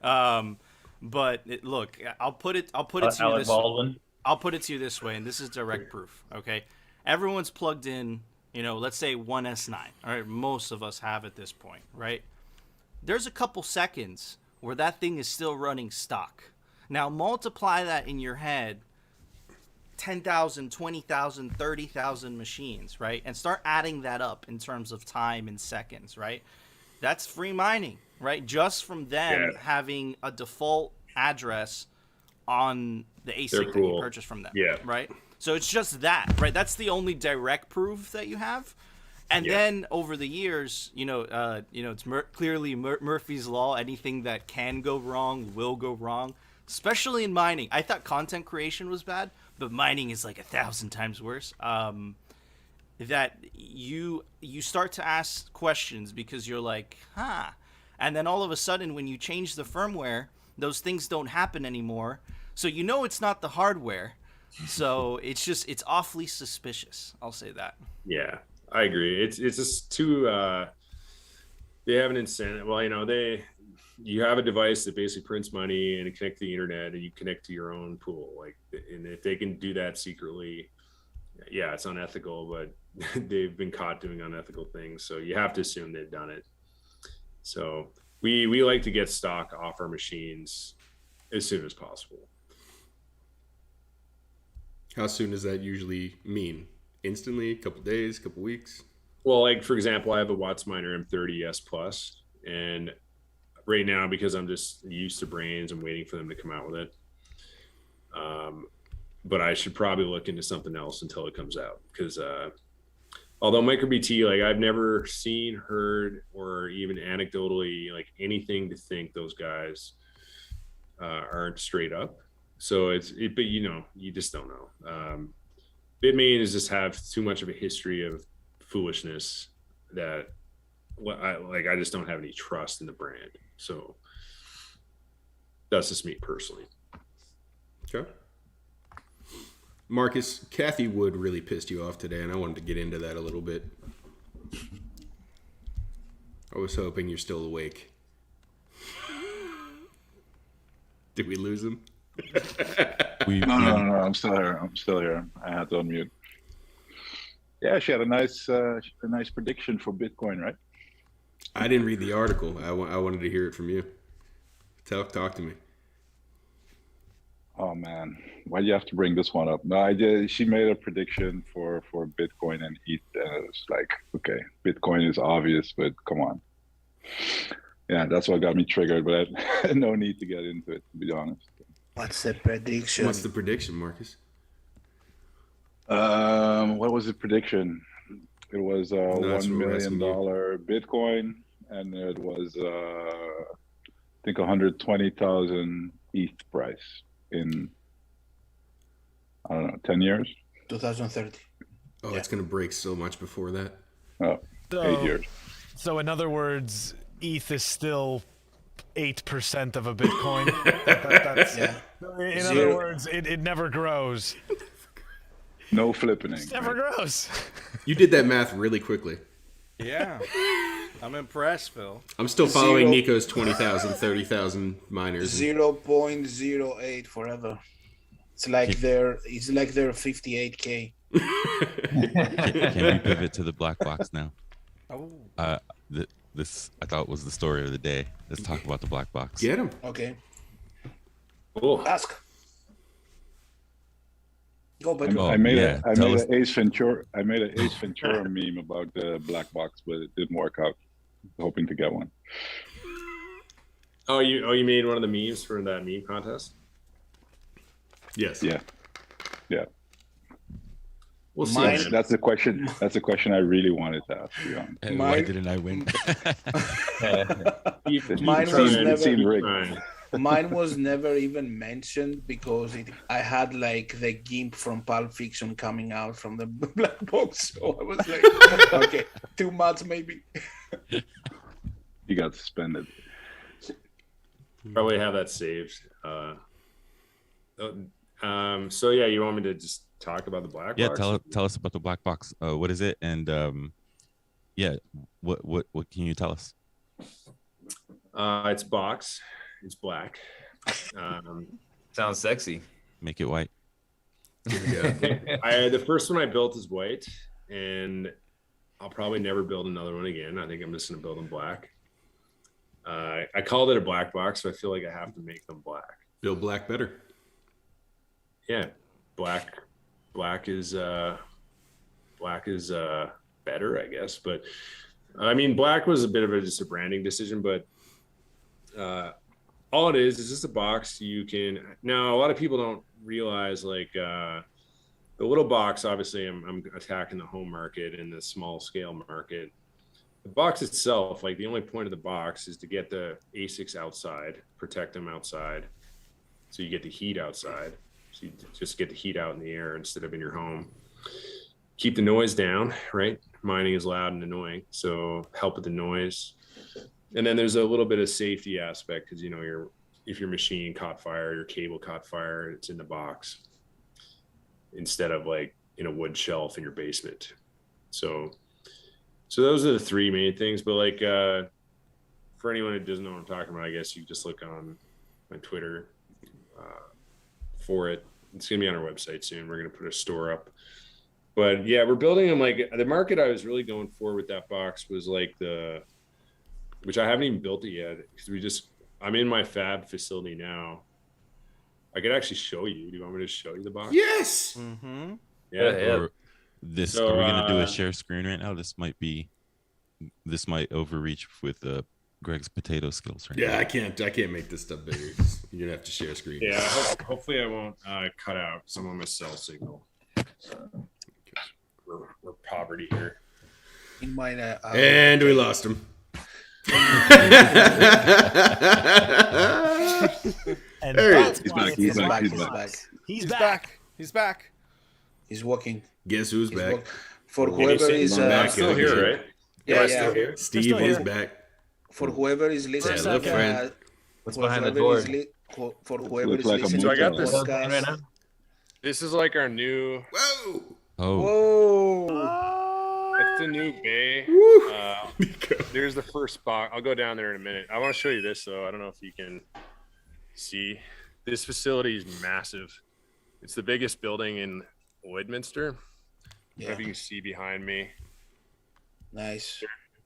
But look, I'll put it to you this. I'll put it to you this way, and this is direct proof. Okay, everyone's plugged in. Let's say one S9. All right, most of us have at this point, right? There's a couple seconds where that thing is still running stock. Now multiply that in your head, 10,000, 20,000, 30,000 machines, right? And start adding that up in terms of time and seconds, right? That's free mining, right? Just from them having a default address on the ASIC that you purchase from them, right? So it's just that, right? That's the only direct proof that you have. And then over the years, it's clearly Murphy's Law. Anything that can go wrong will go wrong, especially in mining. I thought content creation was bad, but mining is like 1,000 times worse. That you start to ask questions because you're like, and then all of a sudden when you change the firmware, those things don't happen anymore. So it's not the hardware. So it's awfully suspicious. I'll say that. Yeah. I agree. It's just too. They have an incentive. Well, you have a device that basically prints money and it connects to the internet, and you connect to your own pool. Like, and if they can do that secretly, it's unethical. But they've been caught doing unethical things, so you have to assume they've done it. So we like to get stock off our machines as soon as possible. How soon does that usually mean? Instantly, a couple days, couple weeks? Well, like, for example, I have a Watts Miner M30 S Plus, and right now, because I'm just used to Brains, I'm waiting for them to come out with it. But I should probably look into something else until it comes out, because although MicroBT, like, I've never seen, heard, or even anecdotally, like, anything to think those guys aren't straight up. So but you just don't know. Bitmain is just have too much of a history of foolishness that I just don't have any trust in the brand. So that's just me personally. Okay. Marcus, Kathy Wood really pissed you off today, and I wanted to get into that a little bit. I was hoping you're still awake. Did we lose him? No, I'm still here. I had to unmute. Yeah, she had a nice prediction for Bitcoin, right? I didn't read the article. I wanted to hear it from you. Talk to me. Oh man, why do you have to bring this one up? No, I did. She made a prediction for Bitcoin and ETH, and it's like, okay, Bitcoin is obvious, but come on. Yeah, that's what got me triggered, but I had no need to get into it, to be honest. What's the prediction? What's the prediction, Marcus? What was the prediction? It was $1 million Bitcoin, and it was I think 120,000 ETH price in I don't know, 10 years? 2030. Oh, Yeah. it's gonna break so much before that. Oh, 8 years. So in other words, ETH is still 8% of a Bitcoin. That's, Yeah. in Zero. other words, it never grows. No flipping. It never grows. You did that math really quickly. Yeah. I'm impressed, Phil. I'm still following Zero. Nico's 20,000, 30,000 miners. 0.08 forever. It's like their 58K. Can we pivot to the black box now? Oh. This I thought was the story of the day. Let's talk about the black box. Get him. Okay. Cool. Ask. Go, but Oh, I made yeah, a, I tell made us. an Ace Ventura. I made an Ace Ventura meme about the black box, but it didn't work out. Hoping to get one. Oh, you made one of the memes for that meme contest? Yes. Yeah, yeah. We'll see. Mine- man. That's the question. That's the question I really wanted to ask. To be honest. And why Mine- didn't I win? Mine It was seemed- never- it seemed rigged. Fine. Mine was never even mentioned because I had like the GIMP from Pulp Fiction coming out from the black box. So I was like, okay, too much maybe. You got suspended. Probably have that saved. So yeah, you want me to just talk about the black Yeah, box? tell us about the black box. What is it? And yeah, what can you tell us? It's box. It's black. Sounds sexy. Make it white. The first one I built is white, and I'll probably never build another one again. I think I'm just gonna build them black. I called it a black box, so I feel like I have to make them black. Build black better. Yeah, black is better, I guess. But I mean, black was a bit of just a branding decision, but all it is just a box. You can now. A lot of people don't realize like the little box. Obviously, I'm attacking the home market and the small scale market. The box itself, like the only point of the box is to get the ASICs outside, protect them outside, so you get the heat outside. So you just get the heat out in the air instead of in your home. Keep the noise down, right? Mining is loud and annoying, so help with the noise. And then there's a little bit of safety aspect because if your machine caught fire, your cable caught fire, it's in the box instead of like in a wood shelf in your basement. So those are the three main things. But like for anyone who doesn't know what I'm talking about, I guess you just look on my Twitter for it. It's gonna be on our website soon. We're gonna put a store up. But yeah, we're building them. Like the market I was really going for with that box was like which I haven't even built it yet because I'm in my fab facility now. I could actually show you. Do you want me to show you the box? Yes. Mm-hmm. Yeah. Or this? So, are we gonna do a share screen right now? This might overreach with Greg's potato skills right Yeah, now. I can't make this stuff bigger. You're gonna have to share screen. Yeah. Hopefully I won't cut out some of my cell signal. We're poverty here. In mine, And we lost him. And There he that's is. why He's it's back, black he's box. back. He's He's back. back. He's back. He's walking. Guess who's He's back? walk- For Can you whoever see? is I'm back. still here, right? yeah, Am I yeah. still here? Steve still is here. back. For whoever is listening, Hello, friend. What's for behind the whoever door? is for whoever Looks is like a listening, So I got to this- the What else podcast. right now? This is like our new. Whoa. Oh, Whoa! It's the new bay. Nico. There's the first box. I'll go down there in a minute. I want to show you this though. I don't know if you can see. This facility is massive. It's the biggest building in Lloydminster. I don't know Yeah, if you can see behind me. nice.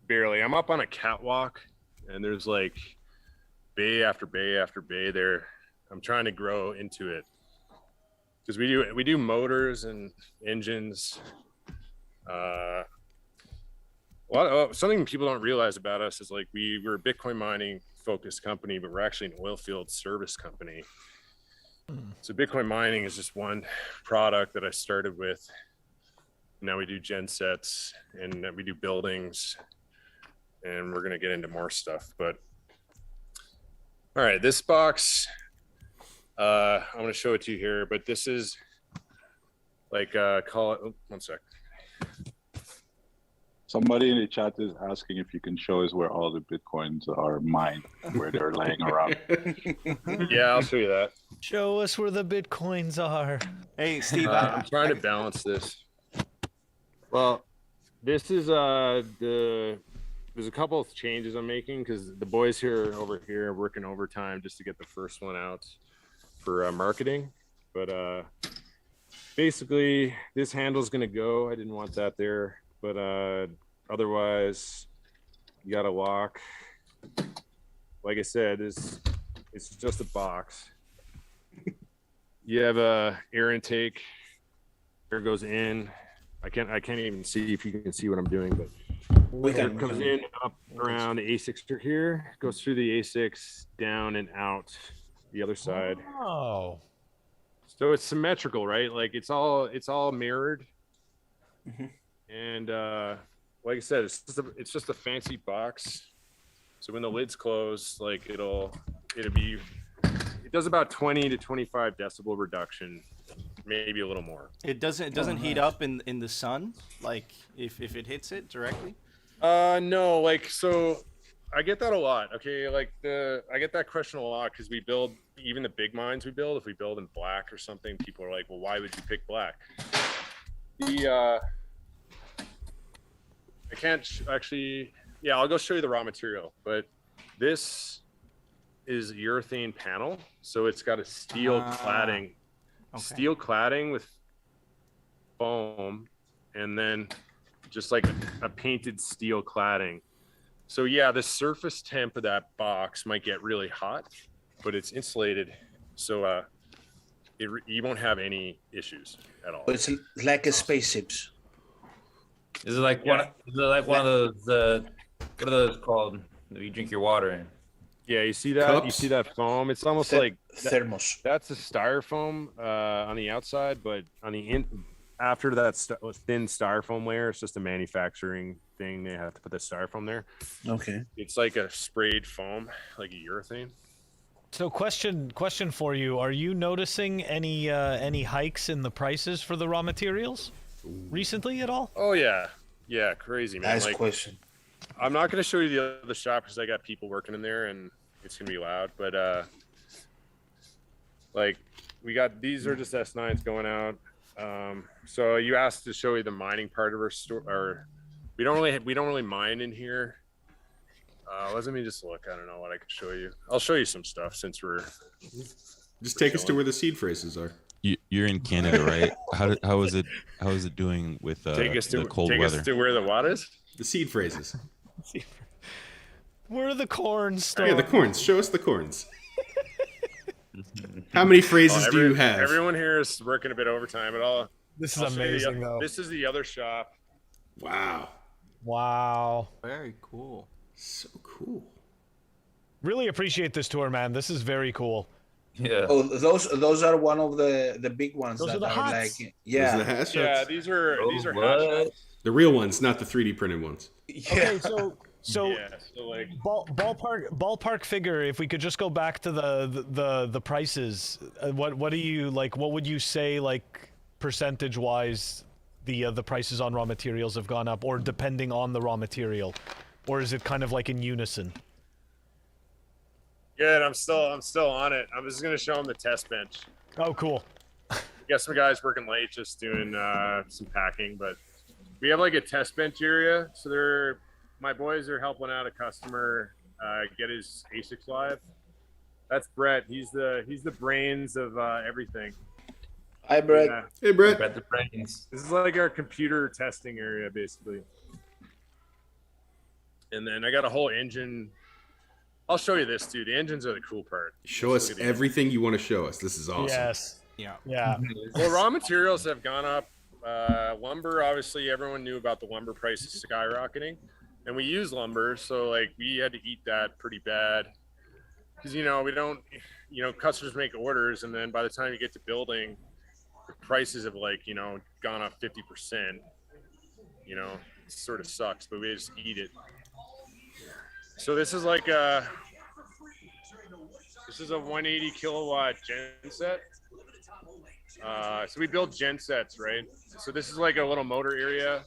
Barely. I'm up on a catwalk, and there's like bay after bay after bay there. I'm trying to grow into it because we do motors and engines. Something people don't realize about us is like we're a Bitcoin mining focused company, but we're actually an oil field service company. So Bitcoin mining is just one product that I started with. Now we do gen sets and we do buildings, and we're gonna get into more stuff. But all right, this box, I'm gonna show it to you here. But this is Like call it. Oh, one sec. Somebody in the chat is asking if you can show us where all the bitcoins are mined, where they're laying around. Yeah, I'll show you that. Show us where the bitcoins are. Hey, Steve, I'm trying to balance this. Well, this is there's a couple of changes I'm making because the boys over here are working overtime just to get the first one out for marketing. But basically, this handle's gonna go. I didn't want that there, but otherwise, you got a lock. Like I said, it's just a box. You have a air intake. Air goes in. I can't even see if you can see what I'm doing, but it comes in up around the A6 here, goes through the A6 down and out the other side. Oh. So it's symmetrical, right? Like it's all mirrored. And like I said, it's just a fancy box. So when the lid's closed, like it does about 20 to 25 decibel reduction, maybe a little more. it doesn't heat up in the sun, like if it hits it directly. No, like so I get that a lot. Okay, like I get that question a lot because we build even the big mines we build. If we build in black or something, people are like, "Well, why would you pick black?" I can't actually. Yeah, I'll go show you the raw material. But this is urethane panel, so it's got a steel cladding, steel cladding with foam, and then just like a painted steel cladding. So yeah, the surface temp of that box might get really hot, but it's insulated, so you won't have any issues at all. It's like a spaceships. Is it like one? Is it like one of those? What are those called? That you drink your water in? Yeah, you see that? Cups? You see that foam? It's almost like thermos. That's a styrofoam on the outside, but on the after that thin styrofoam layer, it's just a manufacturing thing. They have to put the styrofoam there. Okay. It's like a sprayed foam, like a urethane. So question for you: are you noticing any hikes in the prices for the raw materials recently at all? Oh yeah, crazy man. Nice question. I'm not going to show you the other shop because I got people working in there and it's going to be loud. But like these are just S9s going out. So you asked to show you the mining part of our store. Or we don't really mine in here. Let me just look. I don't know what I could show you. I'll show you some stuff since we're. Just take us to where the seed phrases are. You're in Canada, right? How is it doing with the cold weather? Take us to where the what is? The seed phrases. Where are the corns stored? Yeah, the corns. Show us the corns. How many phrases do you have? Everyone here is working a bit overtime, but This is amazing, though. This is the other shop. Wow. Very cool. So cool. Really appreciate this tour, man. This is very cool. Yeah. Oh, those are one of the big ones Those that are the are hots. like Those are the hash shots? Yeah, these are what? hash shots. The real ones, not the 3D printed ones. Okay, so Yeah, so like ballpark figure. If we could just go back to the prices, what do you like? What would you say, like, percentage wise, the prices on raw materials have gone up, or depending on the raw material, or is it kind of like in unison? good. I'm still on it. I'm just gonna show them the test bench. Oh, cool. We got some guys working late, just doing some packing, but we have like a test bench area. So my boys are helping out a customer get his ASICs live. That's Brett. He's the brains of everything. Hi, Brett. Yeah. Hey, Brett. Brett the brains. This is like our computer testing area, basically. And then I got a whole engine. I'll show you this, dude. The engines are the cool part. Show us everything you want to show us. This is awesome. Yes. Yeah. Yeah. Well, raw materials have gone up. Lumber, obviously, everyone knew about the lumber prices skyrocketing, and we use lumber, so like we had to eat that pretty bad because we don't, customers make orders, and then by the time you get to building, the prices have gone up 50%. It sort of sucks, but we just eat it. So this is like a 180 kilowatt gen set. So we build gen sets, right? So this is like a little motor area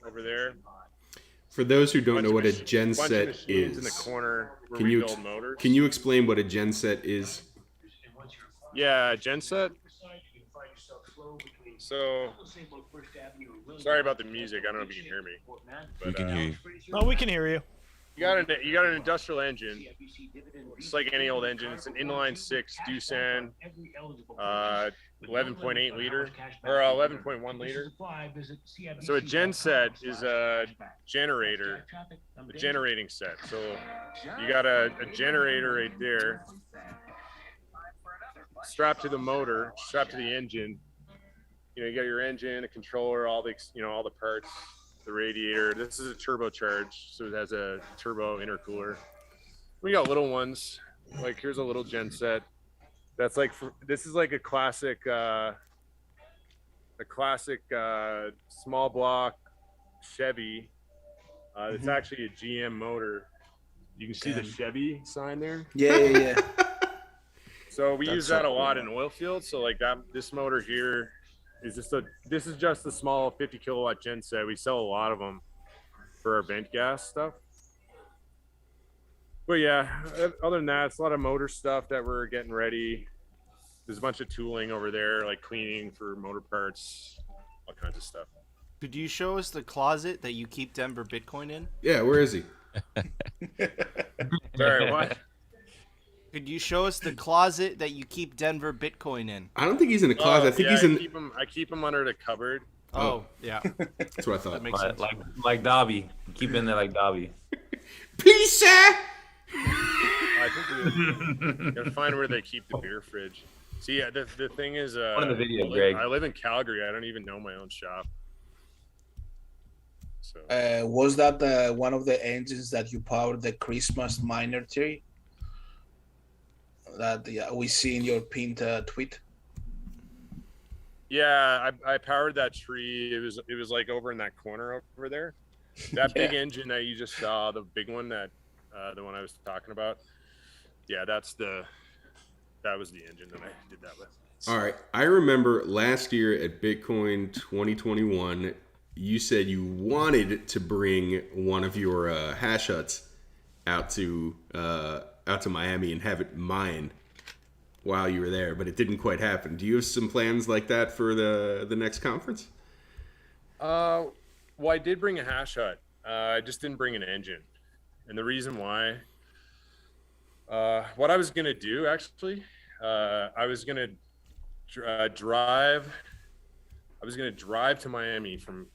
over there. For those who don't know what a Bunch gen of set machines in the is, corner where can we you build motors. can you explain what a gen set is? Yeah, gen set. So, sorry about the music. I don't know if you can hear me. But, We can hear you. Oh, we can hear you. You got an industrial engine. It's like any old engine. It's an inline six Doosan, 11.8 liter or 11.1 liter. So a gen set is a generator, a generating set. So you got a generator right there, strapped to the motor, strapped to the engine. You know, you got your engine, a controller, all the all the parts. The radiator. This is a turbocharged, so it has a turbo intercooler. We got little ones. Like here's a little gen set. That's like this is like a classic small block Chevy. It's actually a GM motor. You can see the Chevy sign there. Yeah. So we use that a lot in oil fields. So like that, this motor here is this is just a small 50 kilowatt gen set. We sell a lot of them for our vent gas stuff. But yeah, other than that, it's a lot of motor stuff that we're getting ready. There's a bunch of tooling over there, like cleaning for motor parts, all kinds of stuff. Could you show us the closet that you keep Denver Bitcoin in? Yeah, where is he? Sorry, what? Could you show us the closet that you keep Denver Bitcoin in? I don't think he's in a closet. I think he's in. I keep him under the cupboard. Oh, yeah. That's what I thought. That makes sense. Like Dobby. Keep in there like Dobby. Please, sir. I think we gotta find where they keep the beer fridge. See, yeah, the thing is, One of the videos, Greg. I live in Calgary. I don't even know my own shop. So Was that one of the engines that you powered the Christmas miner tree that we see in your pinned tweet? Yeah, I powered that tree. It was like over in that corner over there. That big engine that you just saw, the big one that the one I was talking about. Yeah, that was the engine that I did that with. All right. I remember last year at Bitcoin 2021, you said you wanted to bring one of your hash huts out to Miami and have it mined while you were there, but it didn't quite happen. Do you have some plans like that for the next conference? Well, I did bring a hash hut. I just didn't bring an engine, and the reason why. What I was gonna do actually, I was gonna drive to Miami from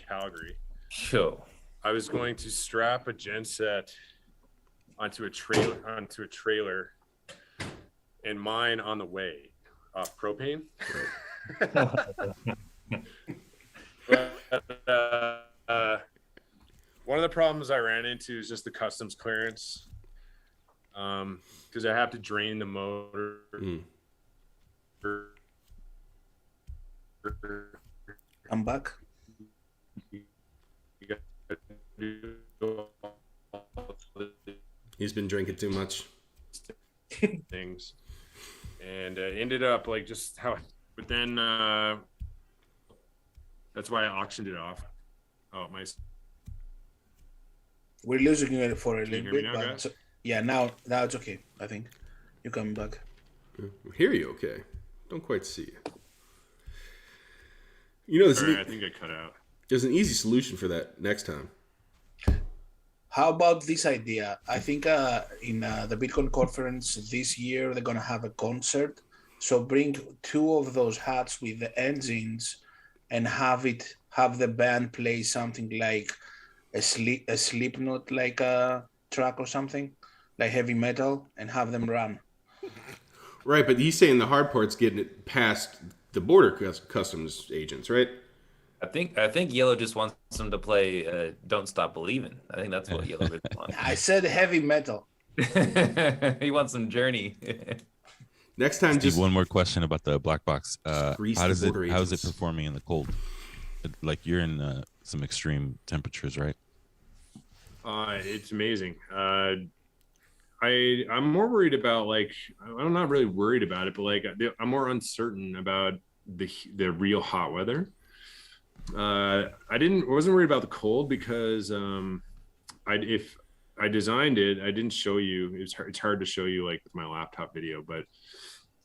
Calgary. Sure. I was going to strap a gen set onto a trailer and mine on the way off propane. But, one of the problems I ran into is just the customs clearance. Because I have to drain the motor. I'm back. He's been drinking too much. Things, and ended up like just how. But then that's why I auctioned it off. Oh my! We're losing it for a Can you little hear bit, me now, but guys? yeah, now it's okay. I think you're coming back. I hear you okay. Don't quite see you. You know, I think I cut out. There's an easy solution for that next time. How about this idea? I think in the Bitcoin conference this year, they're going to have a concert. So bring two of those hats with the engines and have the band play something like a Slipknot like a track or something, like heavy metal, and have them run. Right, but he's saying the hard part's getting it past the border customs agents, right? I think Yellow just wants them to play "Don't Stop Believing." I think that's what Yellow really wants. I said heavy metal. He wants some Journey. Next time, Steve, just one more question about the black box. How grease does the it? border How is it agents. performing in the cold? Like you're in some extreme temperatures, right? It's amazing. I'm more worried about like I'm not really worried about it, but like I'm more uncertain about the real hot weather. Wasn't worried about the cold because if I designed it, I didn't show you. It's hard to show you like with my laptop video, but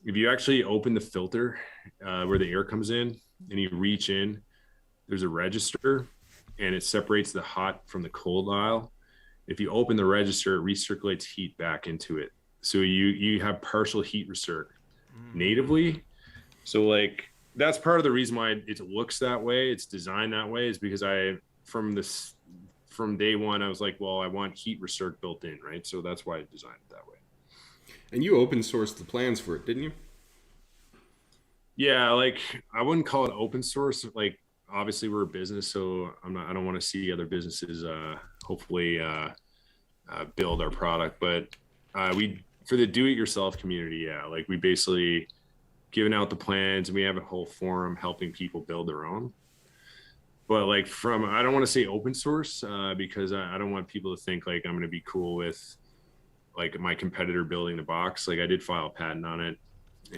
if you actually open the filter where the air comes in and you reach in, there's a register and it separates the hot from the cold aisle. If you open the register, it recirculates heat back into it. So you have partial heat recirc natively. So like that's part of the reason why it looks that way. It's designed that way is because from day one, I was like, well, I want heat recirc built in, right? So that's why I designed it that way. And you open sourced the plans for it, didn't you? Yeah, like I wouldn't call it open source. Like obviously we're a business, so I don't want to see other businesses hopefully build our product. But we for the do-it-yourself community, yeah, like we basically giving out the plans and we have a whole forum helping people build their own. But like I don't want to say open source because I don't want people to think like I'm going to be cool with like my competitor building the box. Like I did file a patent on it,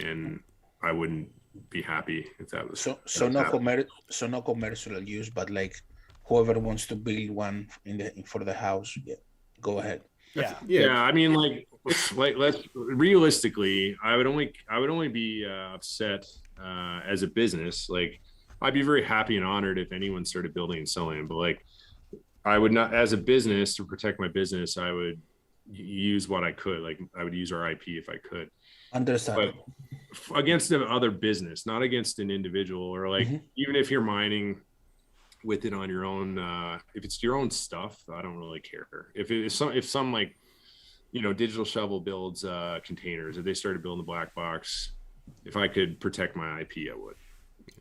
and I wouldn't be happy if that was so no commercial use, but like whoever wants to build one for the house, yeah, go ahead. Yeah. I mean, like let's realistically, I would only be upset as a business. Like I'd be very happy and honored if anyone started building and selling them, but like I would not, as a business, to protect my business, I would use what I could. Like I would use our IP if I could. Understand. But against the other business, not against an individual, or like even if you're mining with it on your own, if it's your own stuff, I don't really care. If some like, you know, Digital Shovel builds containers, if they started building the black box, if I could protect my IP, I would.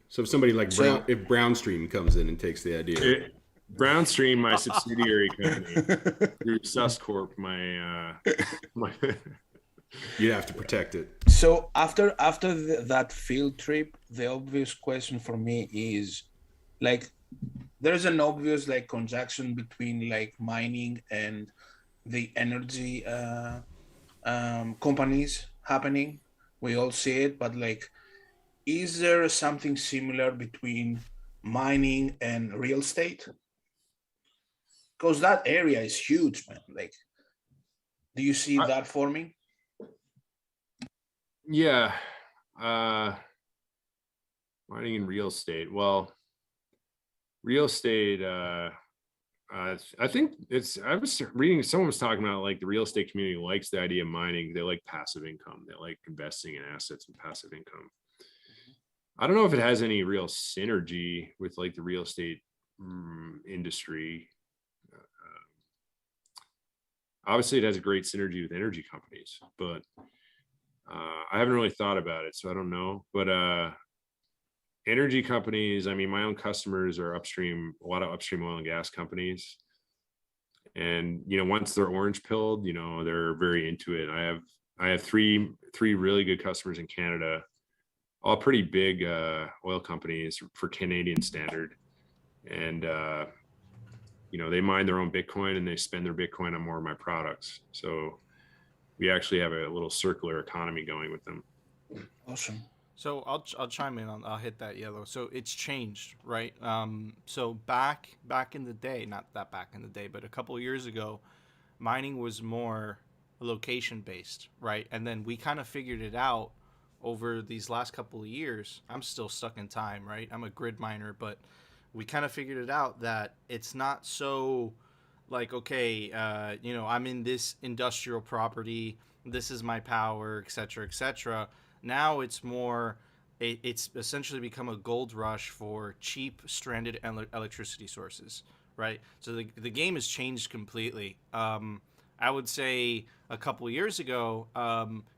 So if somebody like if Brownstream comes in and takes the idea. Brownstream, my subsidiary company, through Suscorp, my you'd have to protect it. So after that field trip, the obvious question for me is, like, there's an obvious like conjunction between like mining and the energy companies happening. We all see it, but like, is there something similar between mining and real estate? Because that area is huge, man. Like, do you see that forming? Yeah. Mining in real estate. Well, real estate, I think I was reading, someone was talking about like the real estate community likes the idea of mining. They like passive income. They like investing in assets and passive income. I don't know if it has any real synergy with like the real estate industry. Obviously, it has a great synergy with energy companies, but I haven't really thought about it, so I don't know. But energy companies, I mean, my own customers are a lot of upstream oil and gas companies. And, you know, once they're orange pilled, you know, they're very into it. I have three really good customers in Canada, all pretty big oil companies for Canadian standard. And, you know, they mine their own Bitcoin and they spend their Bitcoin on more of my products. So we actually have a little circular economy going with them. Awesome. So I'll chime in on, I'll hit that yellow. So it's changed, right? So back in the day, not that back in the day, but a couple of years ago, mining was more location based, right? And then we kind of figured it out over these last couple of years. I'm still stuck in time, right? I'm a grid miner, but we kind of figured it out that it's not so like, okay, you know, I'm in this industrial property, this is my power, et cetera, et cetera. Now it's more, it's essentially become a gold rush for cheap stranded electricity sources, right? So the game has changed completely. I would say a couple years ago,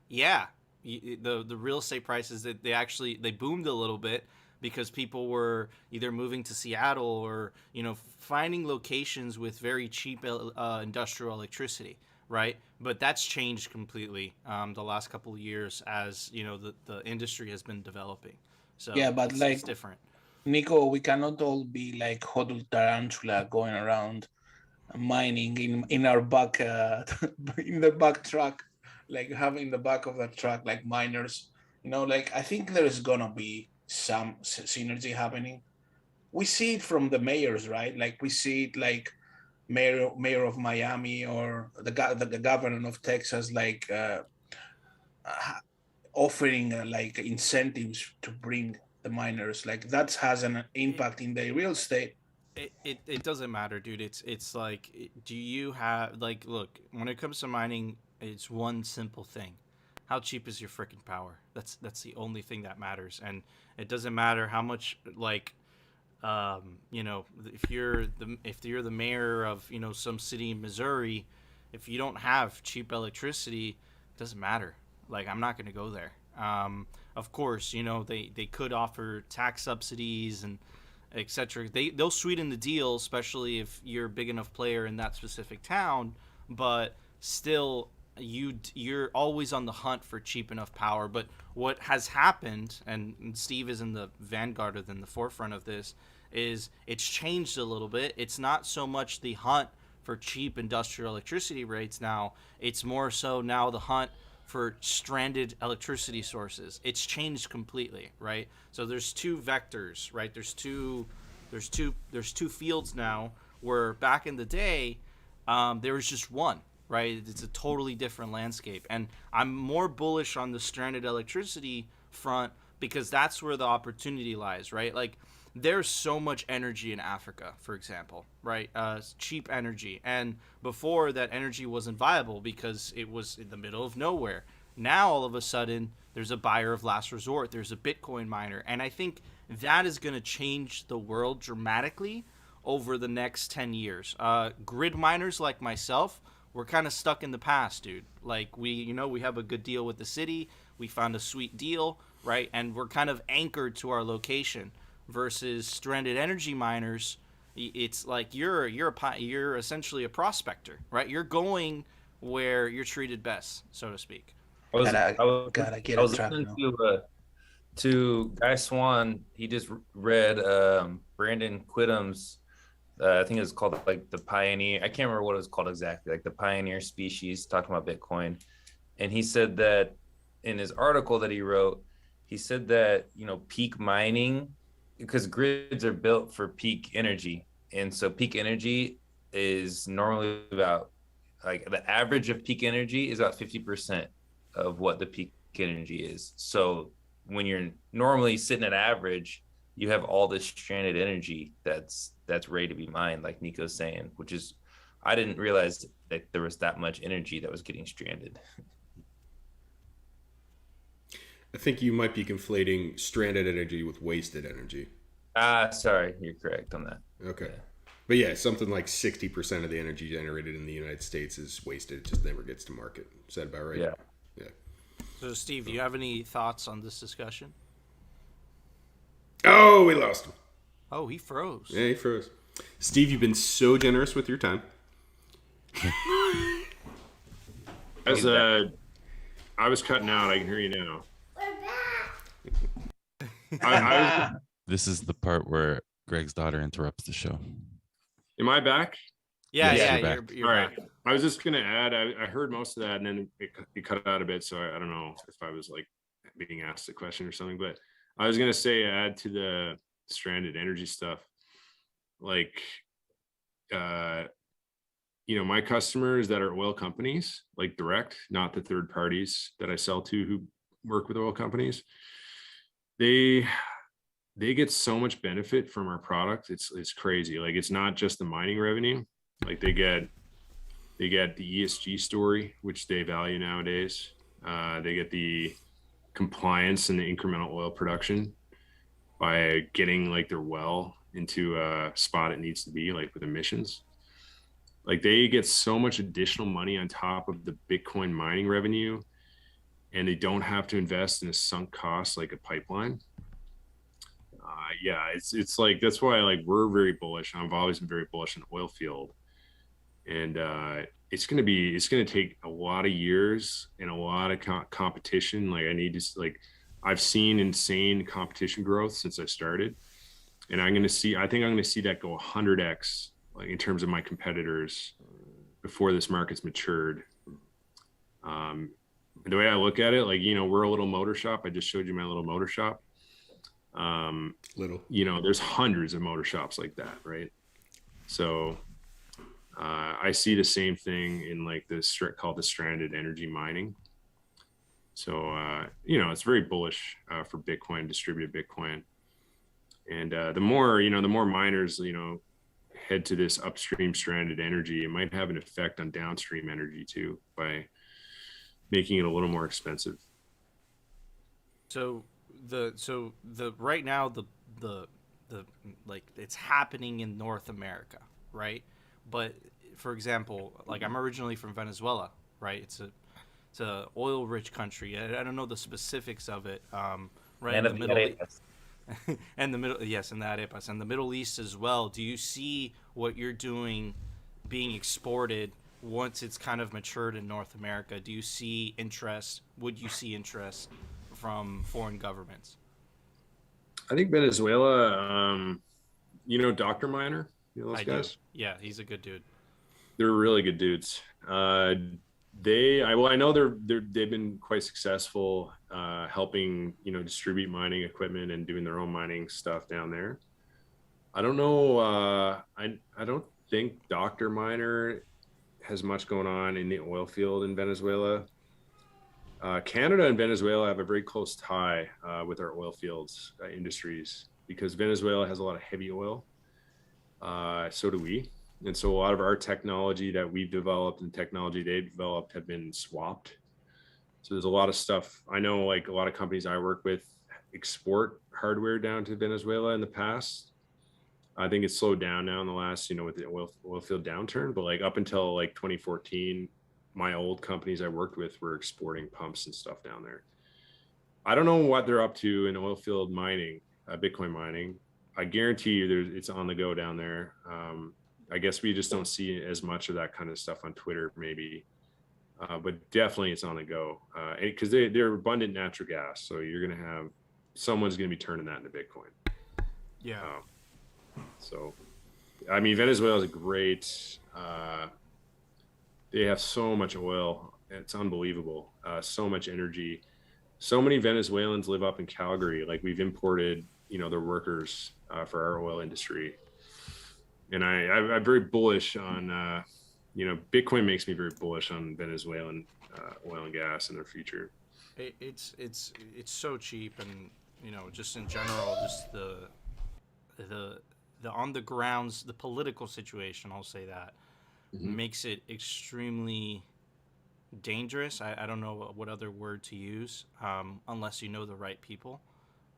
yeah, the real estate prices, that they boomed a little bit because people were either moving to Seattle or, you know, finding locations with very cheap industrial electricity, right? But that's changed completely the last couple of years as, you know, the industry has been developing. So yeah, but it's different. Nico, we cannot all be like Hodul Tarantula going around mining in our back in the back truck, like having the back of the truck like miners. Like I think there is gonna be some synergy happening. We see it from the mayors, right? Like we see it like mayor of Miami or the governor of Texas, like uh, offering like incentives to bring the miners. Like that has an impact in the real estate. It doesn't matter, dude. It's like, do you have, like, look, when it comes to mining, it's one simple thing: how cheap is your freaking power? That's the only thing that matters, and it doesn't matter how much, like, if you're the mayor of some city in Missouri, if you don't have cheap electricity, it doesn't matter. Like, I'm not gonna go there. Of course, they could offer tax subsidies and etc. They'll sweeten the deal, especially if you're a big enough player in that specific town. But still, you're always on the hunt for cheap enough power. But what has happened, and Steve is in the vanguard or in the forefront of this, is it's changed a little bit. It's not so much the hunt for cheap industrial electricity rates now. It's more so now the hunt for stranded electricity sources. It's changed completely, right? So there's two vectors, right? There's two fields now, where back in the day there was just one, right? It's a totally different landscape, and I'm more bullish on the stranded electricity front because that's where the opportunity lies, right? Like, there's so much energy in Africa, for example, right? Cheap energy. And before, that energy wasn't viable because it was in the middle of nowhere. Now, all of a sudden, there's a buyer of last resort. There's a Bitcoin miner. And I think that is going to change the world dramatically over the next 10 years. Grid miners like myself, we're kind of stuck in the past, dude. Like, we have a good deal with the city. We found a sweet deal, right? And we're kind of anchored to our location. Versus stranded energy miners, it's like you're essentially a prospector, right? You're going where you're treated best, so to speak. Gotta get a truck listening now. to Guy Swan. He just read Brandon Quittam's. I think it's called like the Pioneer. I can't remember what it was called exactly. Like the Pioneer Species, talking about Bitcoin, and he said that in his article that he wrote, he said that peak mining, because grids are built for peak energy, and so peak energy is normally about, like, the average of peak energy is about 50% of what the peak energy is. So when you're normally sitting at average, you have all this stranded energy that's ready to be mined, like Nico's saying, which is, I didn't realize that there was that much energy that was getting stranded. I think you might be conflating stranded energy with wasted energy. Sorry, you're correct on that. Okay. Yeah. But yeah, something like 60% of the energy generated in the United States is wasted. It just never gets to market. Is that about right? Yeah. Yeah. So, Steve, do you have any thoughts on this discussion? Oh, we lost him. Oh, he froze. Yeah, he froze. Steve, you've been so generous with your time. As I was cutting out, I can hear you now. This is the part where Greg's daughter interrupts the show. Am I back? Yeah, Yes, yeah, you're you're, back. you're All back. right. I was just gonna add. I heard most of that, and then it cut out a bit. So I don't know if I was like being asked a question or something. But I was gonna say, add to the stranded energy stuff. Like, my customers that are oil companies, like direct, not the third parties that I sell to who work with oil companies. They get so much benefit from our product. It's crazy. Like, it's not just the mining revenue. Like, they get the ESG story, which they value nowadays. They get the compliance and the incremental oil production by getting like their well into a spot it needs to be, like with emissions. Like, they get so much additional money on top of the Bitcoin mining revenue, and they don't have to invest in a sunk cost like a pipeline. Yeah, it's like, that's why, like, we're very bullish. I've always been very bullish on the oil field, and it's gonna take a lot of years and a lot of competition. Like, I've seen insane competition growth since I started, and I think I'm gonna see that go 100x, like in terms of my competitors before this market's matured. The way I look at it, like, you know, we're a little motor shop. I just showed you my little motor shop. You know, there's hundreds of motor shops like that, right? So I see the same thing in like this called the stranded energy mining. So you know, it's very bullish for Bitcoin, distributed Bitcoin. And the more, you know, the more miners, you know, head to this upstream stranded energy, it might have an effect on downstream energy too, by making it a little more expensive. So the right now the like it's happening in North America, right? But for example, like I'm originally from Venezuela, right? It's a oil rich country. I don't know the specifics of it. Right And in the Middle arepas. and the middle, yes, and the arepas and the Middle East as well. Do you see what you're doing being exported once it's kind of matured in North America? Do you see interest? Would you see interest from foreign governments? I think Venezuela, you know, Dr. Miner, you know those I guys? do. Yeah, he's a good dude. They're really good dudes. I know they've been quite successful helping, you know, distribute mining equipment and doing their own mining stuff down there. I don't know. I don't think Dr. Miner has much going on in the oil field in Venezuela. Canada and Venezuela have a very close tie with our oil fields industries, because Venezuela has a lot of heavy oil. So do we. And so a lot of our technology that we've developed and technology they've developed have been swapped. So there's a lot of stuff. I know, like a lot of companies I work with export hardware down to Venezuela in the past. I think it's slowed down now in the last, you know, with the oil field downturn, but like up until like 2014, my old companies I worked with were exporting pumps and stuff down there. I don't know what they're up to in oil field mining, Bitcoin mining. I guarantee you it's on the go down there. I guess we just don't see as much of that kind of stuff on Twitter, maybe, but definitely it's on the go because they're abundant natural gas. So you're going to have someone's going to be turning that into Bitcoin. Yeah. So, I mean, Venezuela is a great. They have so much oil; it's unbelievable. So much energy. So many Venezuelans live up in Calgary. Like we've imported, you know, their workers for our oil industry. And I'm very bullish on, you know, Bitcoin makes me very bullish on Venezuelan oil and gas and their future. It's so cheap, and you know, just in general, just the on the grounds, the political situation, I'll say that, makes it extremely dangerous. I don't know what other word to use, unless you know the right people.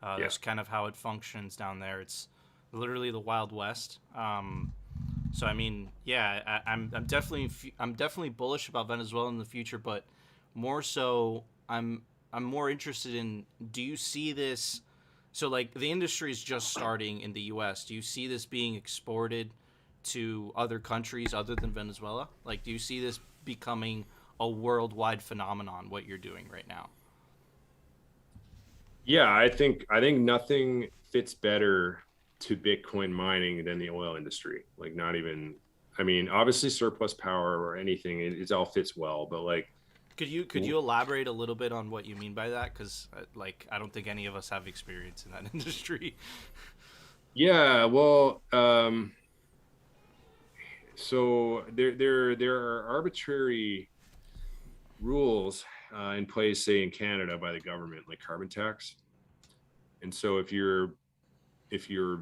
That's kind of how it functions down there. It's literally the Wild West. So I mean, yeah, I'm definitely bullish about Venezuela in the future, but more so, I'm more interested in, do you see this? So like the industry is just starting in the U.S. Do you see this being exported to other countries other than Venezuela? Like, do you see this becoming a worldwide phenomenon, what you're doing right now? Yeah, I think nothing fits better to Bitcoin mining than the oil industry. Like, not even, I mean, obviously surplus power or anything, it all fits well, but like, could you elaborate a little bit on what you mean by that? Because like, I don't think any of us have experience in that industry. Yeah, well, so there are arbitrary rules in place, say in Canada by the government, like carbon tax. And so if you're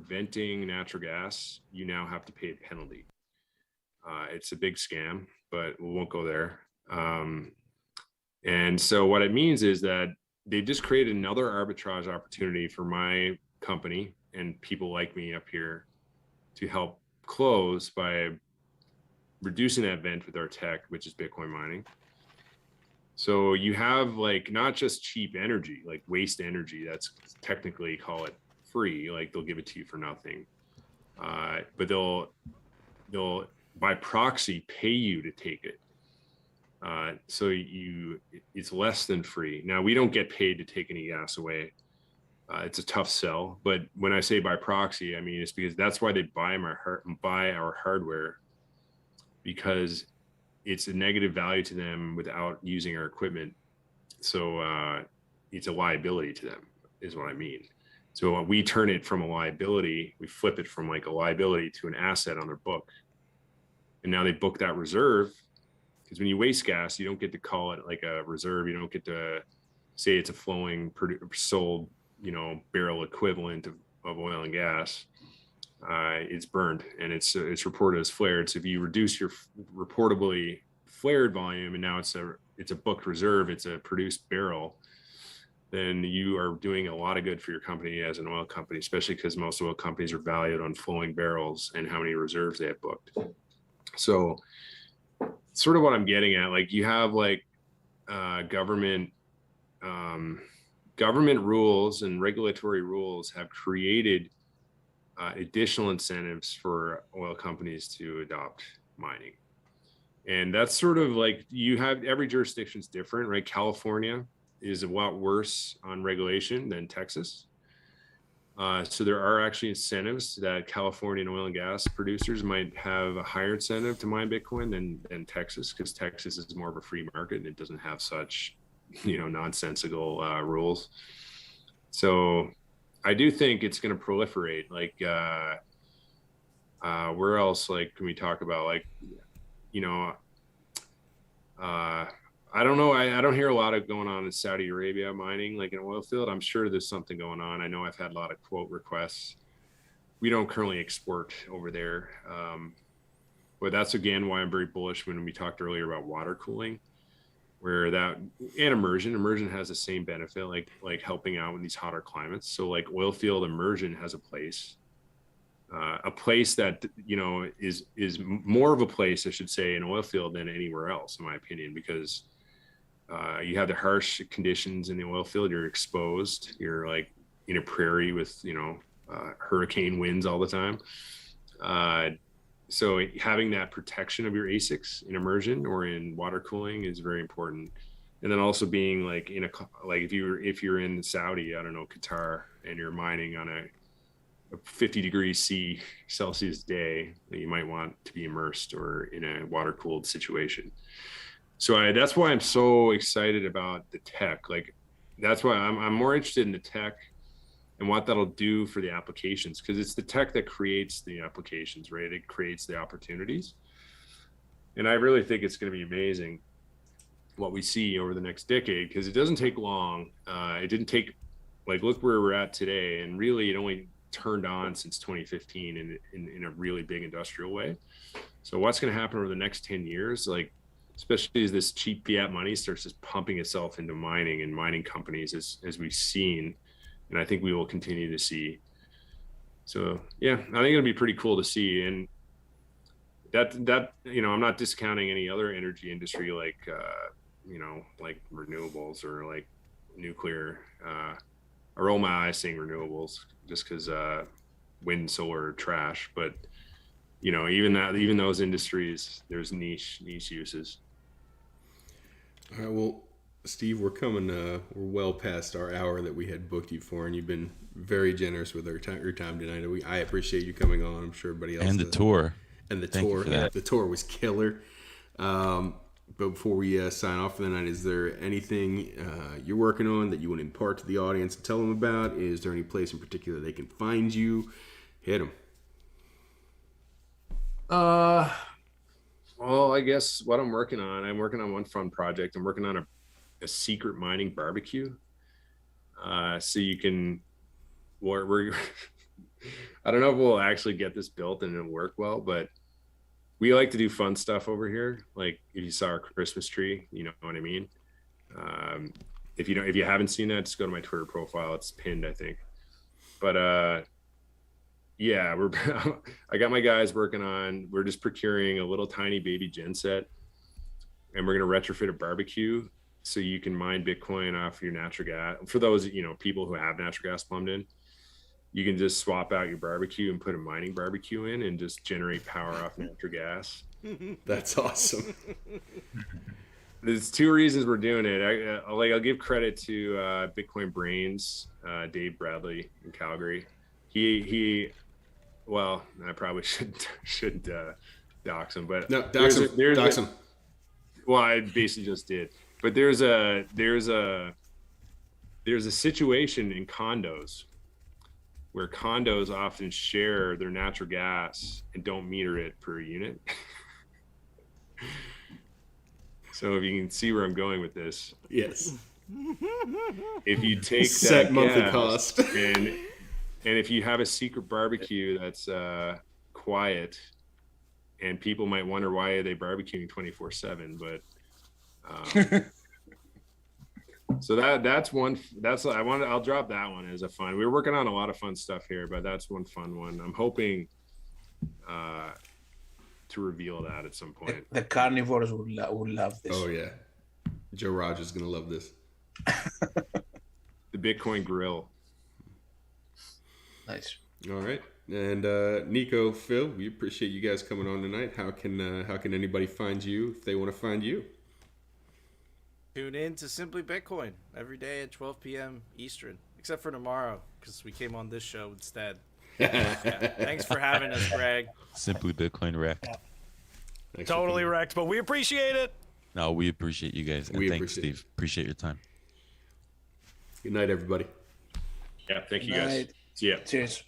venting natural gas, you now have to pay a penalty. It's a big scam, but we won't go there. And so what it means is that they just created another arbitrage opportunity for my company and people like me up here to help close by reducing that vent with our tech, which is Bitcoin mining. So you have like not just cheap energy, like waste energy, that's technically, call it free, like they'll give it to you for nothing. But they'll by proxy pay you to take it. So it's less than free. Now we don't get paid to take any gas away. it's a tough sell. But when I say by proxy, I mean it's because that's why they buy our hardware, because it's a negative value to them without using our equipment. So it's a liability to them, is what I mean. So we turn it from a liability, we flip it from like a liability to an asset on their book. And now they book that reserve, because when you waste gas, you don't get to call it like a reserve. You don't get to say it's a flowing sold, barrel equivalent of oil and gas. It's burned and it's reported as flared. So if you reduce your reportably flared volume, and now it's a booked reserve, it's a produced barrel, then you are doing a lot of good for your company as an oil company, especially because most oil companies are valued on flowing barrels and how many reserves they have booked. So sort of what I'm getting at, like you have like government rules and regulatory rules have created additional incentives for oil companies to adopt mining. And that's sort of like, you have, every jurisdiction's different, right? California is a lot worse on regulation than Texas. So there are actually incentives that Californian oil and gas producers might have a higher incentive to mine Bitcoin than Texas, because Texas is more of a free market and it doesn't have such, nonsensical rules. So I do think it's going to proliferate. Like, where else? Like, can we talk about like, I don't know. I don't hear a lot of going on in Saudi Arabia mining, like an oil field. I'm sure there's something going on. I know I've had a lot of quote requests. We don't currently export over there. But that's again why I'm very bullish when we talked earlier about water cooling, where that, and immersion has the same benefit, like helping out in these hotter climates. So like oil field immersion has a place that, is more of a place, I should say, in oil field than anywhere else, in my opinion, because you have the harsh conditions in the oil field. You're exposed. You're like in a prairie with, hurricane winds all the time. So having that protection of your ASICs in immersion or in water cooling is very important. And then also being like if you're in Saudi, I don't know, Qatar, and you're mining on a 50 degrees Celsius day, that you might want to be immersed or in a water cooled situation. So that's why I'm so excited about the tech. Like, that's why I'm more interested in the tech and what that'll do for the applications, because it's the tech that creates the applications, right? It creates the opportunities. And I really think it's going to be amazing what we see over the next decade, because it doesn't take long. It didn't take, like, look where we're at today. And really, it only turned on since 2015 in a really big industrial way. So what's going to happen over the next 10 years, like, especially as this cheap fiat money starts just pumping itself into mining and mining companies, as we've seen, and I think we will continue to see. So yeah, I think it'll be pretty cool to see. And that I'm not discounting any other energy industry, like like renewables or like nuclear. I roll my eyes saying renewables just because wind and solar are trash, but even those industries, there's niche uses. All right, well, Steve, we're coming. We're well past our hour that we had booked you for, and you've been very generous with your time tonight. I appreciate you coming on. I'm sure everybody else. And the tour. And the Thank tour. you for that. The tour was killer. But before we sign off for the night, is there anything you're working on that you want to impart to the audience and tell them about? Is there any place in particular they can find you? Hit them. Well, I guess what I'm working on one fun project. I'm working on a secret mining barbecue. So you can, we're I don't know if we'll actually get this built and it'll work well, but we like to do fun stuff over here. Like if you saw our Christmas tree, you know what I mean? If you haven't seen that, just go to my Twitter profile. It's pinned, I think. But yeah, I got my guys working on, we're just procuring a little tiny baby gen set, and we're going to retrofit a barbecue so you can mine Bitcoin off your natural gas. For those, people who have natural gas plumbed in, you can just swap out your barbecue and put a mining barbecue in and just generate power off natural gas. That's awesome. There's two reasons we're doing it. I'll give credit to Bitcoin Brains, Dave Bradley in Calgary. Well, I probably should dox him, but no, dox him. Well, I basically just did, but there's a situation in condos where condos often share their natural gas and don't meter it per unit. So if you can see where I'm going with this, yes. If you take set that monthly gas cost, and if you have a secret barbecue that's quiet, and people might wonder why are they barbecuing 24/7, but so that's one. I'll drop that one as a fun. We're working on a lot of fun stuff here, but that's one fun one. I'm hoping to reveal that at some point. The carnivores would love this. oh yeah, Joe Rogers gonna love this. The Bitcoin grill. Nice. All right, and Nico, Phil, we appreciate you guys coming on tonight. How can anybody find you if they want to find you? Tune in to Simply Bitcoin every day at 12 p.m. Eastern, except for tomorrow because we came on this show instead. Yeah. Thanks for having us, Greg. Simply Bitcoin wrecked. Totally wrecked, but we appreciate it. No, we appreciate you guys. And We thanks, appreciate Steve. Appreciate your time. Good night, everybody. Yeah, thank you Good guys. night. See ya. Cheers.